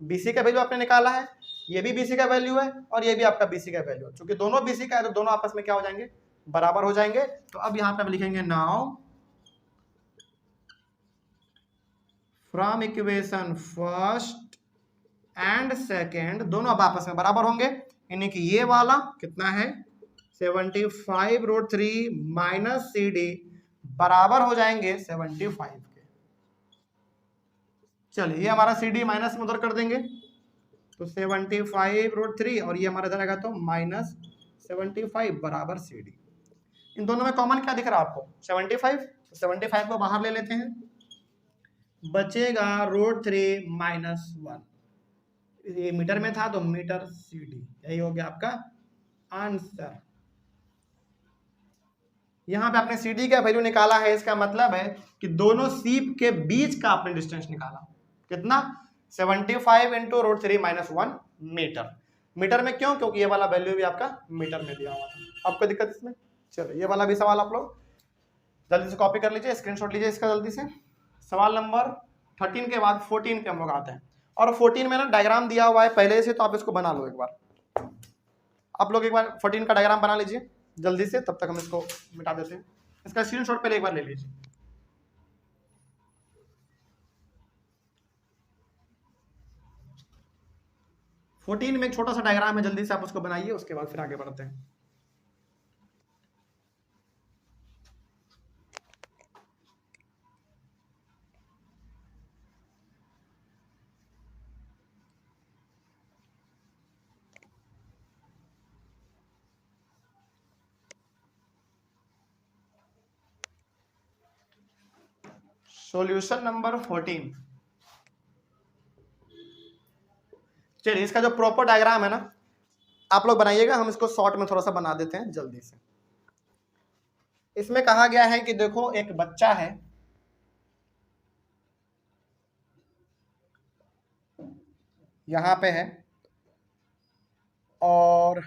[SPEAKER 1] BC का वैल्यू आपने निकाला है, ये भी BC का वैल्यू है और ये भी आपका BC का वैल्यू है। चूंकि दोनों BC का है तो दोनों आपस में क्या हो जाएंगे, बराबर हो जाएंगे। तो अब यहाँ पे हम लिखेंगे now from equation first and second दोनों अब आपस में बराबर होंगे, यानी कि ये वाला कितना है 75√3 माइनस CD बराबर हो जाएंगे 75 के। चलिए ये हमारा CD माइनस में उधर कर देंगे तो 75√3 और ये हमारा इधर आएगा तो माइनस 75 बराबर CD। इन दोनों में कॉमन क्या दिख रहा है आपको, 75, तो 75 को बाहर ले लेते हैं, बचेगा √3 माइनस 1, ये मीटर में था तो मीटर CD, यही हो गया आपका आंसर। यहाँ पे आपने CD का वैल्यू निकाला है, इसका मतलब है कि दोनों सीप के बीच का आपने डिस्टेंस निकाला, कितना 75 इंटू √3 माइनस 1 मीटर। मीटर में क्यों, क्योंकि ये वाला वैल्यू भी आपका मीटर में दिया हुआ था। आपको दिक्कत इसमें, चलो ये वाला भी सवाल आप लोग जल्दी से कॉपी कर लीजिए, स्क्रीनशॉट लीजिए इसका जल्दी से। सवाल नंबर 13 के बाद 14 पे हम लोग आते हैं, और 14 में ना डायग्राम दिया हुआ है पहले से, तो आप इसको बना लो एक बार, आप लोग एक बार 14 का डायग्राम बना लीजिए जल्दी से, तब तक हम इसको मिटा देते हैं। इसका स्क्रीनशॉट पहले एक बार ले लीजिए। 14 में एक छोटा सा डायग्राम है, जल्दी से आप उसको बनाइए, उसके बाद फिर आगे बढ़ते हैं। Solution number 14। चलिए इसका जो प्रॉपर डायग्राम है ना आप लोग बनाइएगा, हम इसको शॉर्ट में थोड़ा सा बना देते हैं जल्दी से। इसमें कहा गया है कि देखो एक बच्चा है, यहां पे है, और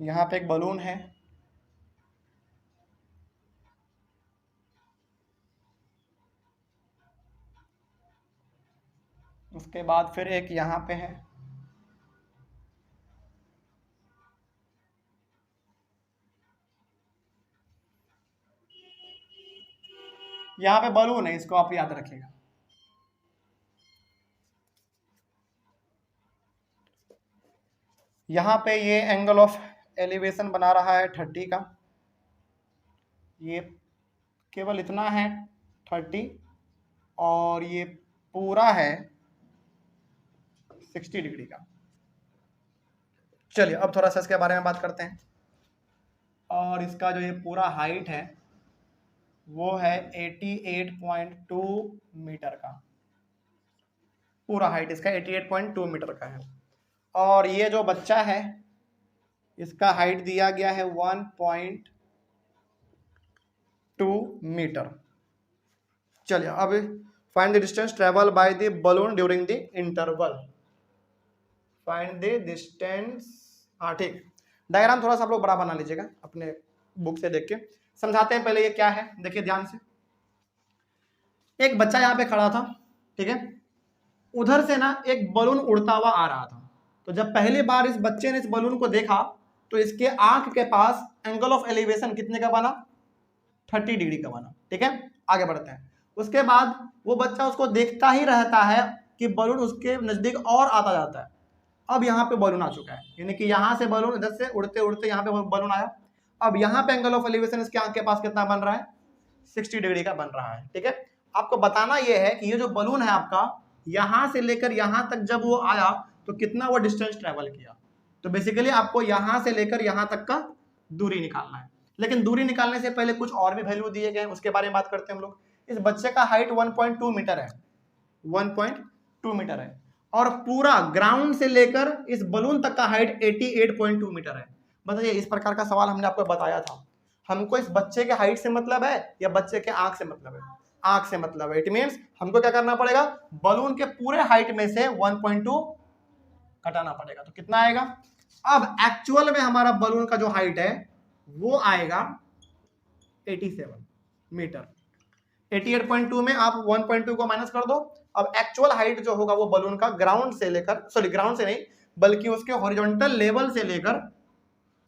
[SPEAKER 1] यहाँ पे एक बलून है, उसके बाद फिर एक यहाँ पे है, यहाँ पे बलून है, इसको आप याद रखिएगा। यहाँ पे ये एंगल ऑफ एलिवेशन बना रहा है 30 का, ये केवल इतना है 30, और ये पूरा है 60 डिग्री का। चलिए अब थोड़ा सा इसके बारे में बात करते हैं। और इसका जो ये पूरा हाइट है वो है 88.2 मीटर का, पूरा हाइट इसका 88.2 मीटर का है। और ये जो बच्चा है इसका हाइट दिया गया है 1.2 मीटर। चलिए अब find the distance travel by the balloon during the interval. Find the distance, हाँ ठीक। डायग्राम थोड़ा सा आप लोग बड़ा बना लीजिएगा, अपने बुक से देख के समझाते हैं। पहले ये क्या है देखिए ध्यान से। एक बच्चा यहाँ पे खड़ा था, ठीक है, उधर से ना एक बलून उड़ता हुआ आ रहा था। तो जब पहली बार इस बच्चे ने इस बलून को देखा तो इसके आंख के पास एंगल ऑफ एलिवेशन कितने का बना, 30 डिग्री का बना, ठीक है। आगे बढ़ते हैं। उसके बाद वो बच्चा उसको देखता ही रहता है कि बलून उसके नजदीक और आता जाता है। अब यहाँ पे बलून आ चुका है, यानी कि यहाँ से बलून इधर से उड़ते उड़ते यहाँ पे बलून आया। अब यहाँ पे एंगल ऑफ एलिवेशन इसके आंख के पास कितना बन रहा है, 60 डिग्री का बन रहा है, ठीक है। आपको बताना यह है कि ये जो बलून है आपका, यहां से लेकर यहां तक जब वो आया तो कितना वो डिस्टेंस ट्रेवल किया। तो बेसिकली आपको यहां से लेकर यहां तक का दूरी निकालना है। लेकिन दूरी निकालने से पहले कुछ और भी वैल्यू दिए गए हैं, उसके बारे में बात करते हैं हम लोग। इस बच्चे का हाइट 1.2 मीटर है, 1.2 मीटर है, और पूरा ग्राउंड से लेकर इस बलून तक का हाइट 88.2 मीटर है। बताइए, इस प्रकार का सवाल हमने आपको बताया था। हमको इस बच्चे के हाइट से मतलब है या बच्चे के आंख से मतलब है? आंख से मतलब है। इट मींस हमको क्या करना पड़ेगा, बलून के पूरे हाइट में से 1.2 घटाना पड़ेगा। तो कितना आएगा? अब एक्चुअल में हमारा बलून का जो हाइट है वो आएगा 87 मीटर। 88.2 में आप 1.2 को माइनस कर दो। अब एक्चुअल हाइट जो होगा वो बलून का ग्राउंड से लेकर, सॉरी ग्राउंड से नहीं बल्कि उसके हॉरिजॉन्टल लेवल से लेकर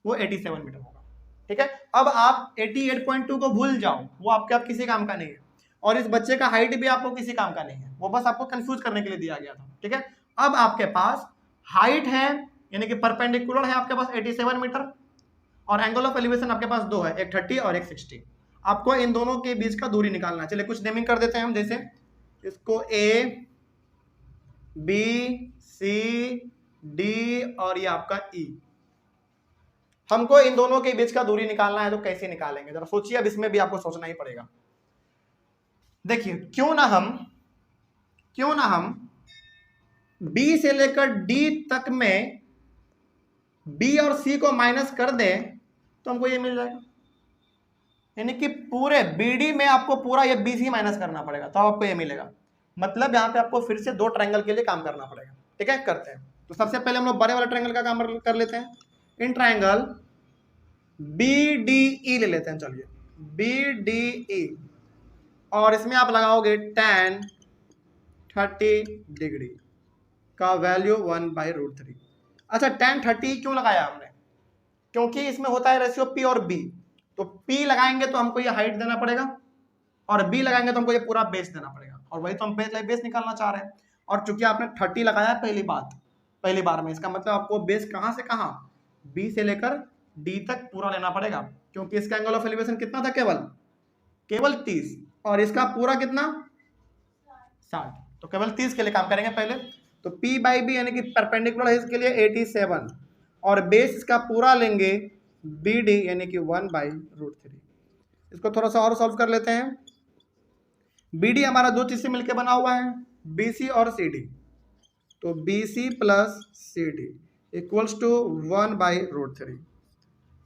[SPEAKER 1] वो 87 मीटर होगा, ठीक है। अब आप 88.2 को भूल जाओ, वो आपके आप किसी काम का नहीं है। और इस बच्चे का हाइट भी आपको किसी काम का नहीं है, वो बस आपको कंफ्यूज करने के लिए दिया गया था, ठीक है। अब आपके पास हाइट है, यानी कि परपेंडिकुलर है आपके पास 87 मीटर, और एंगल ऑफ एलिवेशन आपके पास दो है, एक 30 और एक 60। आपको इन दोनों के बीच का दूरी निकालना है। चलिए कुछ नेमिंग कर देते हैं हम, जैसे इसको ए, बी, सी, डी और ये आपका ई। हमको इन दोनों के बीच का दूरी निकालना है, तो कैसे निकालेंगे जरा सोचिए। अब इसमें भी आपको सोचना ही पड़ेगा। देखिए, क्यों ना हम बी से लेकर डी तक में बी और सी को माइनस कर दें तो हमको ये मिल जाएगा। यानी कि पूरे बीडी में आपको पूरा ये बी सी माइनस करना पड़ेगा, तो आपको ये मिलेगा। मतलब यहाँ पे आपको फिर से दो ट्रायंगल के लिए काम करना पड़ेगा, ठीक है। करते हैं। तो सबसे पहले हम लोग बड़े वाले ट्रायंगल का काम कर लेते हैं। In triangle B D E ले लेते हैं। चलिए बी डी ई, और इसमें आप लगाओगे tan 30 डिग्री का वैल्यू 1/√3। अच्छा, tan 30 क्यों लगाया हमने? क्योंकि इसमें होता है रेशियो पी और बी, तो पी लगाएंगे तो हमको ये हाइट देना पड़ेगा और बी लगाएंगे तो हमको ये पूरा बेस देना पड़ेगा, और वही तो हम बेस निकालना चाह रहे हैं। और चूंकि आपने 30 लगाया पहली बार में, इसका मतलब आपको बेस कहां से कहां, बी से लेकर डी तक पूरा लेना पड़ेगा, क्योंकि इसका एंगल ऑफ एलिवेशन कितना था, केवल 30, और इसका पूरा कितना 60, तो केवल 30 के लिए काम करेंगे पहले। तो P बाई बी यानी कि परपेंडिकुलर है इसके लिए 87, और बेस इसका पूरा लेंगे बी डी यानी कि 1/√3। इसको थोड़ा सा और सॉल्व कर लेते हैं। बी डी हमारा दो चीज से मिलकर बना हुआ है, बी सी और सी डी, तो B C plus C D equals to 1/√3।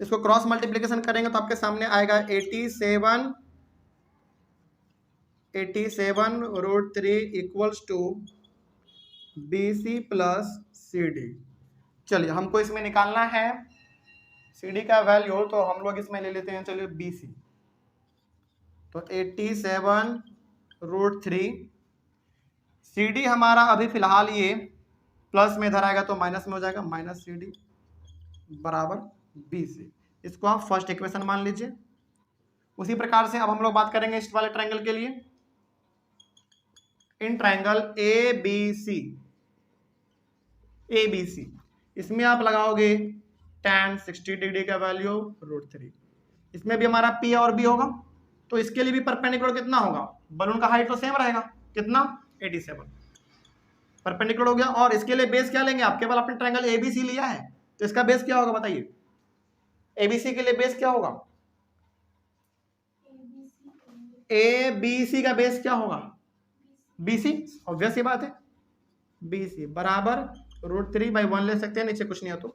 [SPEAKER 1] इसको क्रॉस मल्टीप्लीकेशन करेंगे तो आपके सामने आएगा 87√3 equals to B C plus C D. चलिए हमको इसमें निकालना है सी डी का वैल्यू, तो हम लोग इसमें ले लेते हैं, चलिए बी सी, तो 87√3, सी डी हमारा अभी फिलहाल ये प्लस में इधर आएगा तो माइनस में हो जाएगा, माइनस सी डी बराबर बी सी। इसको आप फर्स्ट इक्वेशन मान लीजिए। उसी प्रकार से अब हम लोग बात करेंगे इस वाले ट्रायंगल के लिए, इन ट्रायंगल ए बी सी, इसमें आप लगाओगे tan 60 डिग्री का वैल्यू √3। इसमें भी हमारा P और B होगा, तो इसके लिए भी परपेंडिकुलर कितना होगा, बलून का हाइट तो सेम रहेगा, कितना 87 परपेंडिकुलर हो गया। और इसके लिए बेस क्या लेंगे आप, केवल आपने ट्रायंगल ABC लिया है तो इसका बेस क्या होगा बताइए, ABC के लिए बेस क्या होगा, ABC का बेस क्या होगा, BC, ऑब्वियस ही बात है, BC बराबर √3/1 ले सकते हैं, नीचे कुछ नहीं हो तो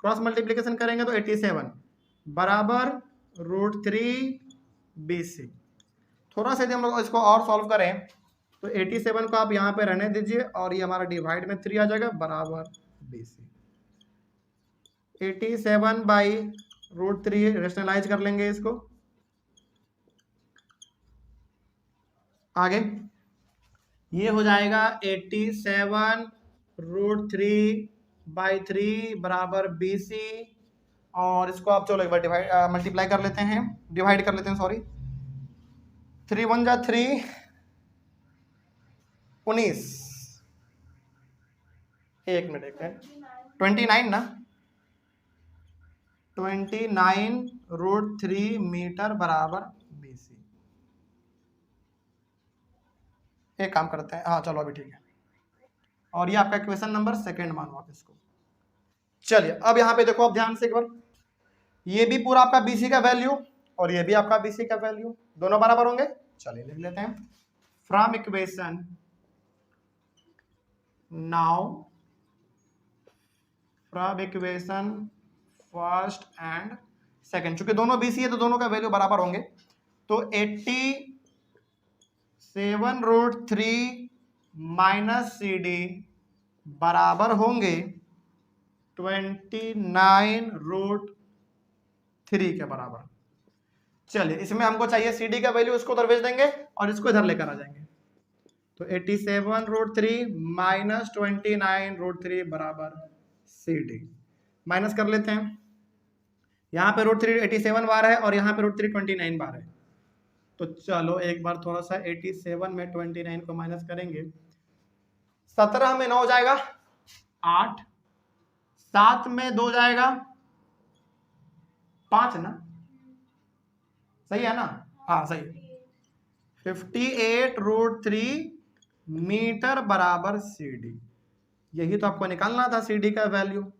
[SPEAKER 1] क्रॉस मल्टीप्लीकेशन करेंगे तो 87 बराबर √3 BC। थोड़ा सा यदि हम लोग इसको और सॉल्व करें तो 87 को आप यहाँ पे रहने दीजिए और ये हमारा डिवाइड में 3 आ जाएगा बराबर BC। 87/√3 रेशनलाइज कर लेंगे इसको आगे, ये हो जाएगा 87√3/3 बराबर BC। और इसको आप चलो एक बार मल्टीप्लाई कर लेते हैं, डिवाइड कर लेते हैं, सॉरी, 3 1 जा 3, 19, एक मिनट एक मिनट, 29 ना, 29√3 मीटर बराबर BC। एक काम करते हैं, हाँ चलो अभी ठीक है, और ये आपका इक्वेशन नंबर 2 मानो आप इसको। चलिए अब यहाँ पे देखो आप ध्यान से एक बार, ये भी पूरा आपका BC का वैल्यू और ये भी आपका BC का वैल्यू, दोनों बराबर होंगे। चलिए लिख लेते हैं, from equation now, from equation first and second, चूंकि दोनों BC है तो दोनों का वैल्यू बराबर होंगे, तो 87√3 माइनस CD बराबर होंगे 29√3 के बराबर। चलिए इसमें हमको चाहिए CD का वैल्यू, उसको उधर भेज देंगे और इसको इधर लेकर आ जाएंगे, तो 87√3 माइनस 29√3 बराबर CD। माइनस कर लेते हैं, यहाँ पे √3 87 बार है और यहाँ पे √3 29 बार है, तो चलो एक बार थोड़ा सा 87 में 29 को माइनस करेंगे, 17 में 9 हो जाएगा 8, 7 में 2 जाएगा 5 ना, सही है ना, हाँ सही, 58√3 मीटर बराबर CD। यही तो आपको निकालना था CD का वैल्यू।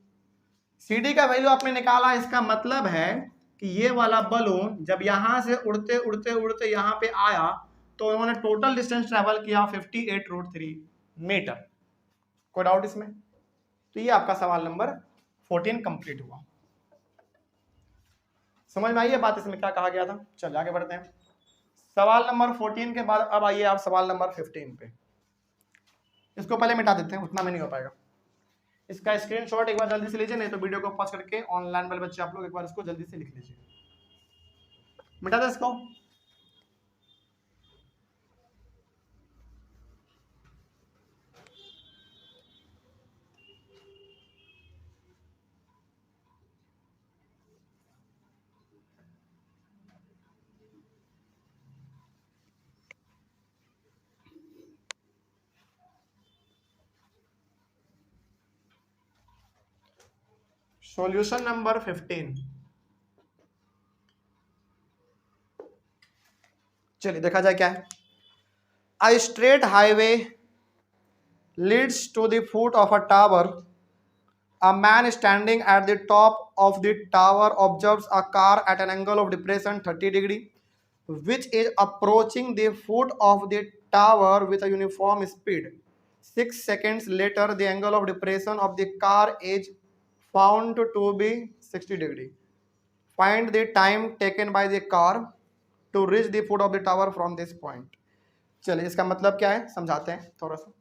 [SPEAKER 1] CD का वैल्यू आपने निकाला, इसका मतलब है कि ये वाला बलून जब यहां से उड़ते उड़ते उड़ते यहाँ पे आया तो उन्होंने टोटल डिस्टेंस ट्रेवल किया 58√3 मीटर। कोई डाउट इसमें? तो ये आपका सवाल नंबर 14 कंप्लीट हुआ। समझ में आई है बात, इसमें क्या कहा गया था? चलिए आगे बढ़ते हैं। सवाल नंबर 14 के बाद अब आइए आप सवाल नंबर 15 पे। इसको पहले मिटा देते हैं, उतना में नहीं हो पाएगा। इसका स्क्रीनशॉट एक बार जल्दी से लीजिए, नहीं तो वीडियो को पॉज करके ऑनलाइन वाले बच्चे आप लोग एक बार इसको जल्दी से लिख लीजिए। मिटा दे इसको। Solution number 15। चलिए देखा जाए क्या है। A straight highway leads to the foot of a tower. A man standing at the top of the tower observes a car at an angle of depression 30 degree, which is approaching the foot of the tower with a uniform speed. 6 seconds later, the angle of depression of the car is found to be 60 degree. Find the time taken by the car to reach the foot of the tower from this point. चलिए इसका मतलब क्या है समझाते हैं थोड़ा सा।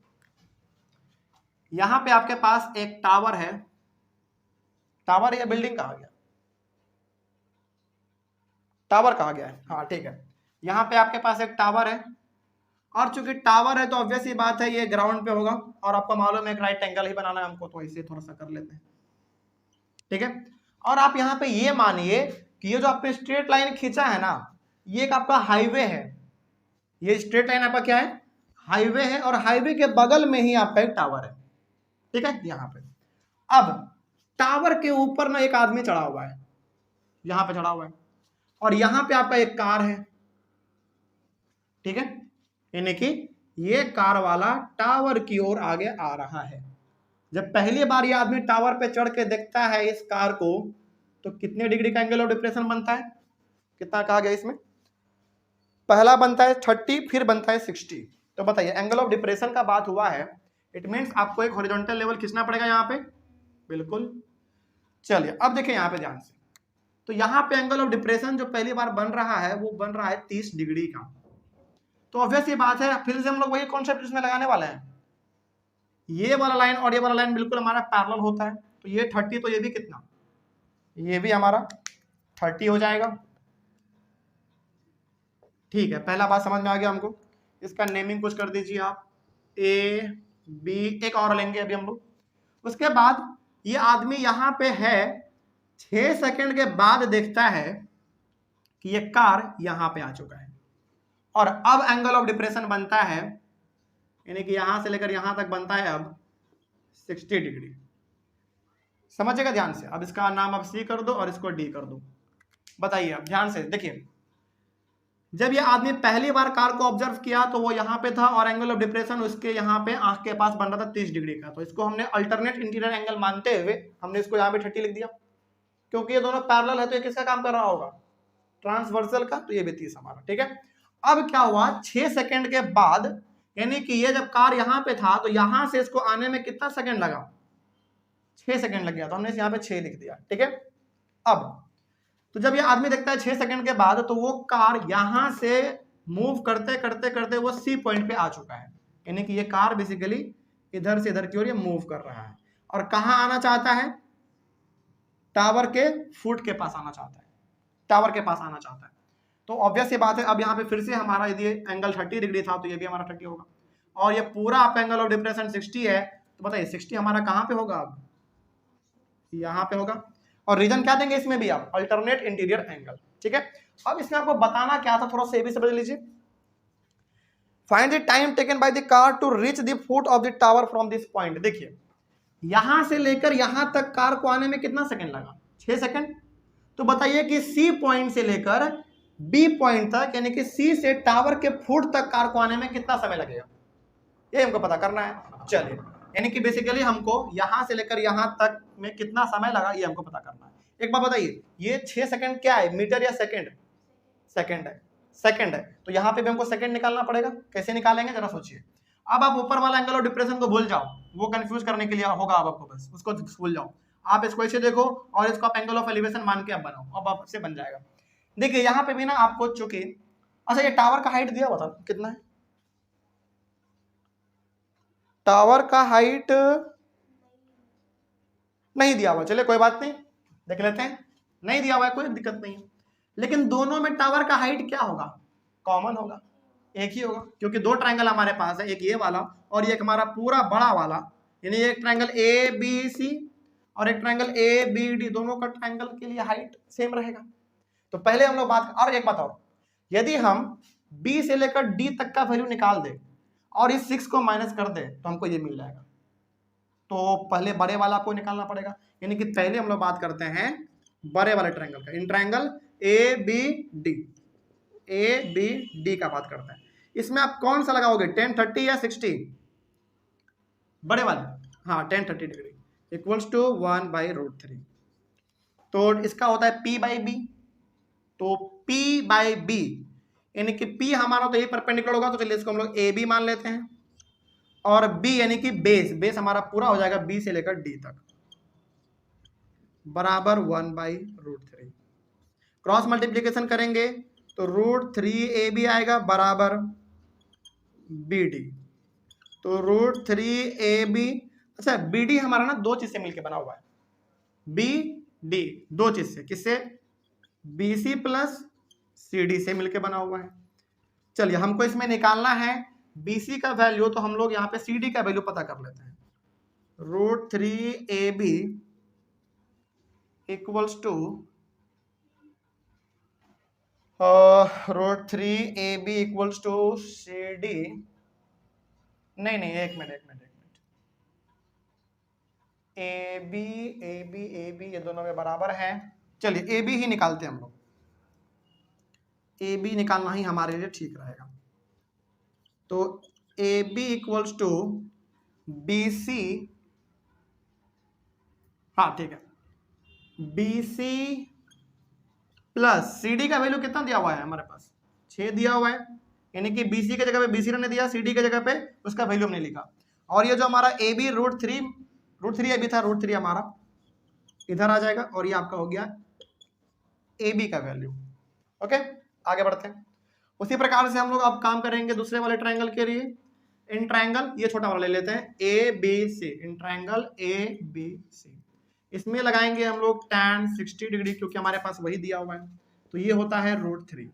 [SPEAKER 1] यहां पे आपके पास एक टावर है, टावर या बिल्डिंग कहा गया, टावर कहा गया है, हाँ ठीक है। यहाँ पे आपके पास एक टावर है और चूंकि टावर है तो ऑब्वियस ही बात है ये ग्राउंड पे होगा और आपको मालूम है एक राइट एंगल ही बनाना है हमको, तो इसे थोड़ा सा कर लेते हैं, ठीक है। और आप यहाँ पे ये मानिए कि ये जो आपने स्ट्रेट लाइन खींचा है ना, ये एक आपका हाईवे है, ये स्ट्रेट लाइन आपका क्या है, हाईवे है, और हाईवे के बगल में ही आपका एक टावर है, ठीक है। यहाँ पे अब टावर के ऊपर ना एक आदमी चढ़ा हुआ है, यहाँ पे चढ़ा हुआ है, और यहाँ पे आपका एक कार है, ठीक है। यानी कि ये कार वाला टावर की ओर आगे आ रहा है। जब पहली बार ये आदमी टावर पे चढ़ के देखता है इस कार को, तो कितने डिग्री का एंगल ऑफ डिप्रेशन बनता है, कितना कहा गया इसमें, पहला बनता है 30, फिर बनता है 60। तो बताइए एंगल ऑफ डिप्रेशन का बात हुआ है, इट मीन्स आपको एक हॉरिजॉन्टल लेवल खींचना पड़ेगा यहाँ पे, बिल्कुल। चलिए अब देखिए यहाँ पे ध्यान से, तो यहाँ पे एंगल ऑफ डिप्रेशन जो पहली बार बन रहा है वो बन रहा है 30 डिग्री का। तो ऑब्वियस ये बात है, फिर से हम लोग वही कॉन्सेप्ट इसमें लगाने वाले हैं, ये वाला लाइन और ये वाला लाइन बिल्कुल हमारा पैरेलल होता है, तो ये 30, तो ये भी कितना, ये भी हमारा 30 हो जाएगा, ठीक है। पहला बात समझ में आ गया हमको। इसका नेमिंग कुछ कर दीजिए आप, ए बी, एक और लेंगे अभी हम लोग। उसके बाद ये आदमी यहाँ पे है, 6 सेकंड के बाद देखता है कि ये कार यहाँ पे आ चुका है, और अब एंगल ऑफ डिप्रेशन बनता है, यानी कि यहां से लेकर यहां तक बनता है अब 60 डिग्री। समझिएगा ध्यान से। अब इसका नाम अब सी कर दो और इसको डी कर दो। बताइए अब ध्यान से देखिए, जब ये आदमी पहली बार कार को ऑब्जर्व किया तो वो यहाँ पे था और एंगल ऑफ डिप्रेशन उसके यहाँ पे आंख के पास बन रहा था 30 डिग्री का, तो इसको हमने अल्टरनेट इंटीरियर एंगल मानते हुए हमने इसको यहाँ पे 30 लिख दिया, क्योंकि ये दोनों पैरेलल है तो ये किसका काम कर रहा होगा, ट्रांसवर्सल का, तो ये भी 30 हमारा, ठीक है। अब क्या हुआ, 6 सेकंड के बाद, यानी कि ये जब कार यहाँ पे था तो यहां से इसको आने में कितना सेकंड लगा, 6 सेकंड लग गया, तो हमने यहाँ पे 6 लिख दिया, ठीक है। अब तो जब ये आदमी देखता है 6 सेकंड के बाद, तो वो कार यहां से मूव करते करते करते वो सी पॉइंट पे आ चुका है, यानी कि ये कार बेसिकली इधर से इधर की ओर ये मूव कर रहा है, और कहां आना चाहता है, टावर के फुट के पास आना चाहता है, टावर के पास आना चाहता है। तो ऑब्वियस ये बात है, अब यहाँ पे फिर से हमारा यदि एंगल 30 डिग्री था तो ये भी हमारा 30 होगा, और ये पूरा आप एंगल ऑफ डिप्रेशन 60 है, तो बताइए 60 हमारा कहाँ पे होगा, अब यहाँ पे होगा। और रीजन क्या देंगे इसमें भी आप, अल्टरनेट इंटीरियर एंगल, ठीक है। अब इसमें आपको बताना क्या था, थोड़ा सा ये भी समझ लीजिए। Find the time taken by the car to reach the foot of the tower from this point. देखिए यहां से लेकर यहां तक कार को आने में कितना सेकंड लगा, 6 सेकंड। तो बताइए कि सी पॉइंट से लेकर बी पॉइंट तक, यानी कि सी से टावर के फुट तक कार को आने में कितना समय लगेगा, ये हमको पता करना है। चलिए, यानी कि बेसिकली हमको यहां से लेकर यहां तक में कितना समय लगा ये हमको पता करना है। एक बात बताइए, ये 6 सेकंड क्या है, मीटर या सेकंड, सेकंड है, सेकंड है, तो यहाँ पे भी हमको सेकंड निकालना पड़ेगा। कैसे निकालेंगे जरा सोचिए। अब आप ऊपर वाला एंगल ऑफ डिप्रेशन को भूल जाओ, वो कंफ्यूज करने के लिए होगा अब आपको, बस उसको भूल जाओ। आप इसको ऐसे देखो और इसको आप एंगल ऑफ एलिवेशन मान के आप बनाओ, अब आपसे बन जाएगा। देखिए यहाँ पे भी ना आपको चूंकि, अच्छा ये टावर का हाइट दिया हुआ था कितना है, टावर का हाइट नहीं दिया हुआ, चलिए कोई बात नहीं, देख लेते हैं। नहीं दिया हुआ है, कोई दिक्कत नहीं है, लेकिन दोनों में टावर का हाइट क्या होगा, कॉमन होगा, एक ही होगा, क्योंकि दो ट्रायंगल हमारे पास है, एक ये वाला और ये हमारा पूरा बड़ा वाला, यानी एक ट्रायंगल ए बी सी और एक ट्रायंगल ए बी डी, दोनों का ट्रायंगल के लिए हाइट सेम रहेगा। तो पहले हम लोग बात, और एक बात और, यदि हम बी से लेकर डी तक का वैल्यू निकाल दे और इस 6 को माइनस कर दे तो हमको ये मिल जाएगा। तो पहले बड़े वाला आपको निकालना पड़ेगा, यानी कि पहले हम लोग बात करते हैं बड़े वाले ट्रायंगल का। In triangle A B D का बात करते हैं। इसमें आप कौन सा लगाओगे, 10 30 या 60? बड़े वाले, हाँ 10 30 डिग्री इक्वल्स टू 1/√3। तो इसका होता है P बाई बी। तो P बाई बी यानी कि P हमारा तो ये परपेंडिकुलर होगा, तो चलिए इसको हम लोग ए बी मान लेते हैं, और B यानी कि बेस हमारा पूरा हो जाएगा B से लेकर D तक, बराबर 1/√3। क्रॉस मल्टीप्लीकेशन करेंगे तो √3AB आएगा बराबर BD। तो √3AB, अच्छा BD हमारा ना दो चीज से मिलकर बना हुआ है, BD दो चीज से, किससे, BC प्लस CD से मिलकर बना हुआ है। चलिए हमको इसमें निकालना है BC का वैल्यू, तो हम लोग यहाँ पे CD का वैल्यू पता कर लेते हैं। √3AB equals to √3AB equals to CD, नहीं एक मिनट, AB ये दोनों में बराबर है। चलिए AB ही निकालते हैं हम लोग, AB निकालना ही हमारे लिए ठीक रहेगा। तो AB इक्वल्स टू BC, हाँ ठीक है, BC प्लस CD का वैल्यू कितना दिया हुआ है हमारे पास, 6 दिया हुआ है, यानी कि BC के जगह पे BC ने दिया, CD के जगह पे उसका वैल्यू हमने लिखा। और ये जो हमारा AB √3AB था, √3 हमारा इधर आ जाएगा, और ये आपका हो गया AB का वैल्यू। ओके, आगे बढ़ते हैं। उसी प्रकार से हम लोग अब काम करेंगे दूसरे वाले ट्रायंगल के लिए। इन ट्रायंगल, ये छोटा वाला ले लेते हैं, ABC, इन ट्रायंगल ABC, इसमें लगाएंगे हम लोग tan 60 डिग्री, क्योंकि हमारे पास वही दिया हुआ है। तो ये होता है √3,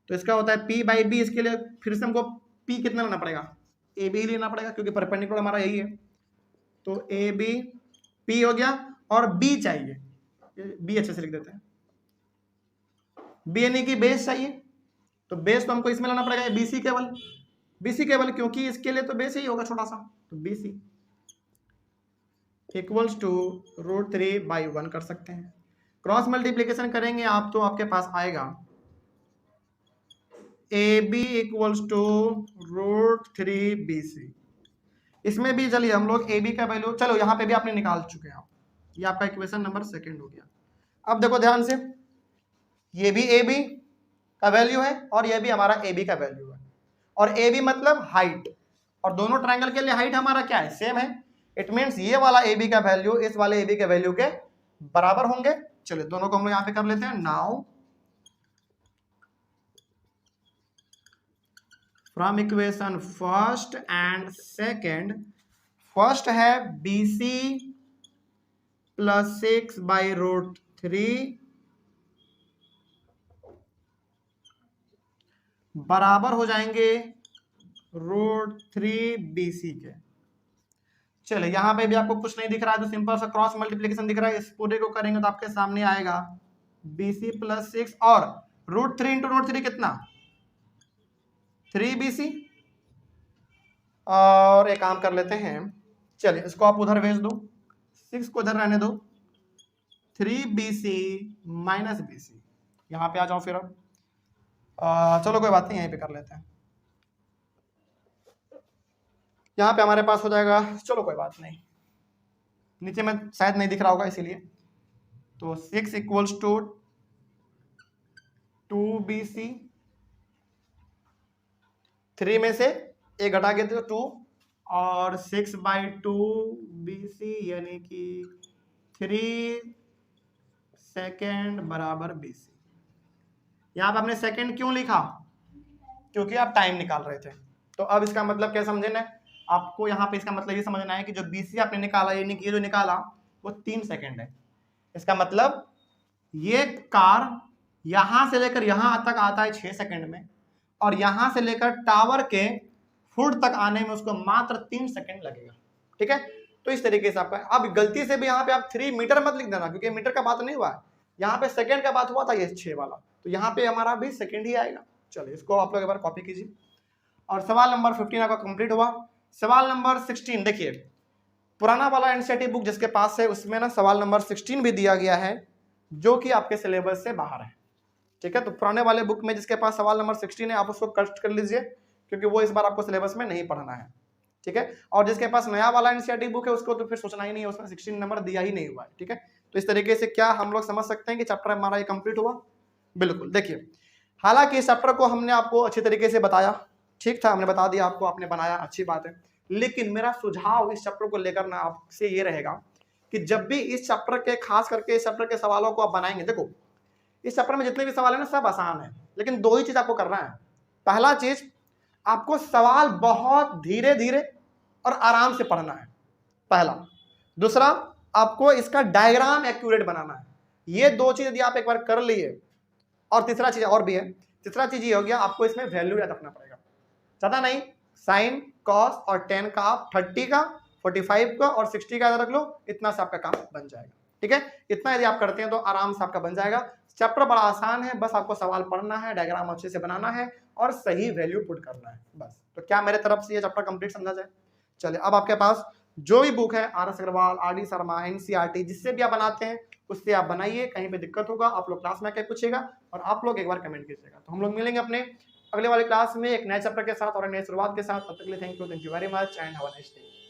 [SPEAKER 1] तो इसका होता है P बाई बी। इसके लिए फिर से हमको P कितना लेना पड़ेगा, AB ही लेना पड़ेगा, क्योंकि परपेंडिकुलर हमारा यही है। तो AB P हो गया, और B चाहिए, B अच्छे से लिख देते हैं, B यानी कि बेस चाहिए। तो बेस तो हमको इसमें लेना पड़ेगा, BC केवल, क्योंकि इसके लिए तो बेस ही होगा छोटा सा। तो BC इक्वल्स टू √3/1 कर सकते हैं। क्रॉस मल्टीप्लीकेशन करेंगे आप, तो आपके पास आएगा AB इक्वल्स टू √3BC। इसमें भी चलिए हम लोग AB का वैल्यू, चलो यहाँ पे भी आपने निकाल चुके हैं आप, ये आपका इक्वेशन नंबर 2 हो गया। अब देखो ध्यान से, ये भी AB का वैल्यू है, और ये भी हमारा AB का वैल्यू है, और AB मतलब हाइट, और दोनों ट्रायंगल के लिए हाइट हमारा क्या है, सेम है। इट मीन्स ये वाला AB का वैल्यू इस वाले AB के वैल्यू के बराबर होंगे। चलिए दोनों को हम लोग यहाँ पे कर लेते हैं। Now from equation first and second, first है BC प्लस 6/√3 बराबर हो जाएंगे √3BC के। चलिए यहाँ पे भी आपको कुछ नहीं दिख रहा है, तो सिंपल सा क्रॉस मल्टीप्लीकेशन दिख रहा है, इस पूरे को करेंगे तो आपके सामने आएगा BC प्लस 6, और √3 इंटू √3 कितना, 3BC। और एक काम कर लेते हैं, चलिए इसको आप उधर भेज दो, 6 को इधर रहने दो, 3BC माइनस BC, यहाँ पे आ जाओ फिर अब। चलो कोई बात नहीं, यहीं पे कर लेते हैं, यहाँ पे हमारे पास हो जाएगा, चलो कोई बात नहीं, नीचे में शायद नहीं दिख रहा होगा इसीलिए। तो 6 इक्वल्स टू 2BC, 3 में से एक घटा के तो 2, और 6/2BC यानी कि 3 सेकेंड बराबर BC। यहाँ पे आपने सेकेंड क्यों लिखा, क्योंकि आप टाइम निकाल रहे थे। तो अब इसका मतलब क्या समझना है आपको, यहाँ पे इसका मतलब ये समझना है कि जो BC आपने निकाला, यानी कि ये जो निकाला वो 3 सेकेंड है। इसका मतलब ये कार यहां से लेकर यहां तक आता है 6 सेकेंड में, और यहां से लेकर टावर के फुट तक आने में उसको मात्र 3 सेकेंड लगेगा। ठीक है, तो इस तरीके से आपका, अब गलती से भी यहाँ पे आप 3 मीटर मत लिख देना, क्योंकि मीटर का बात नहीं हुआ है, यहाँ पे सेकेंड का बात हुआ था, ये 6 वाला, तो यहाँ पे हमारा भी सेकेंड ही आएगा। चलिए इसको आप लोग एक बार कॉपी कीजिए, और सवाल नंबर 15 आपका कंप्लीट हुआ। सवाल नंबर 16 देखिए, पुराना वाला एनसीईआरटी बुक जिसके पास है उसमें ना सवाल नंबर 16 भी दिया गया है जो कि आपके सिलेबस से बाहर है। ठीक है, तो पुराने वाले बुक में जिसके पास सवाल नंबर 16 है आप उसको कट कर लीजिए क्योंकि वो इस बार आपको सिलेबस में नहीं पढ़ना है। ठीक है, और जिसके पास नया वाला एनसीईआरटी बुक है उसको तो फिर सोचना ही नहीं है, उसमें 16 नंबर दिया ही नहीं हुआ है। ठीक है, तो इस तरीके से क्या हम लोग समझ सकते हैं कि चैप्टर हमारा ये कंप्लीट हुआ। बिल्कुल, देखिए हालांकि इस चैप्टर को हमने आपको अच्छी तरीके से बताया, ठीक था, हमने बता दिया आपको, आपने बनाया, अच्छी बात है। लेकिन मेरा सुझाव इस चैप्टर को लेकर ना आपसे ये रहेगा कि जब भी इस चैप्टर के, खास करके इस चैप्टर के सवालों को आप बनाएंगे, देखो इस चैप्टर में जितने भी सवाल है ना सब आसान है, लेकिन दो ही चीज आपको करना है। पहला चीज, आपको सवाल बहुत धीरे धीरे और आराम से पढ़ना है, पहला। दूसरा, आपको इसका डायग्राम एक्यूरेट बनाना है। ये दो चीज यदि आप एक बार कर लिए, और तीसरा चीज और भी है, तीसरा चीज ये हो गया, आपको इसमें वैल्यू याद रखना पड़ेगा, ज्यादा नहीं, साइन कॉस और टेन का आप 30 का 45 का और 60 का याद रख लो, इतना से आपका काम बन जाएगा। ठीक है, इतना यदि आप करते हैं तो आराम से आपका बन जाएगा। चैप्टर बड़ा आसान है, बस आपको सवाल पढ़ना है, डायग्राम अच्छे से बनाना है और सही वैल्यू पुट करना है, बस। तो क्या मेरे तरफ से ये चैप्टर कंप्लीट समझा जाए? चलिए, अब आपके पास जो भी बुक है, R S Agarwal, R D Sharma, NCERT, जिससे भी आप बनाते हैं उससे आप बनाइए। कहीं पे दिक्कत होगा आप लोग क्लास में आके पूछिएगा और आप लोग एक बार कमेंट कीजिएगा। तो हम लोग मिलेंगे अपने अगले वाले क्लास में एक नए चैप्टर के साथ और एक नई शुरुआत के साथ। तब तक के लिए thank you very much and have a nice day.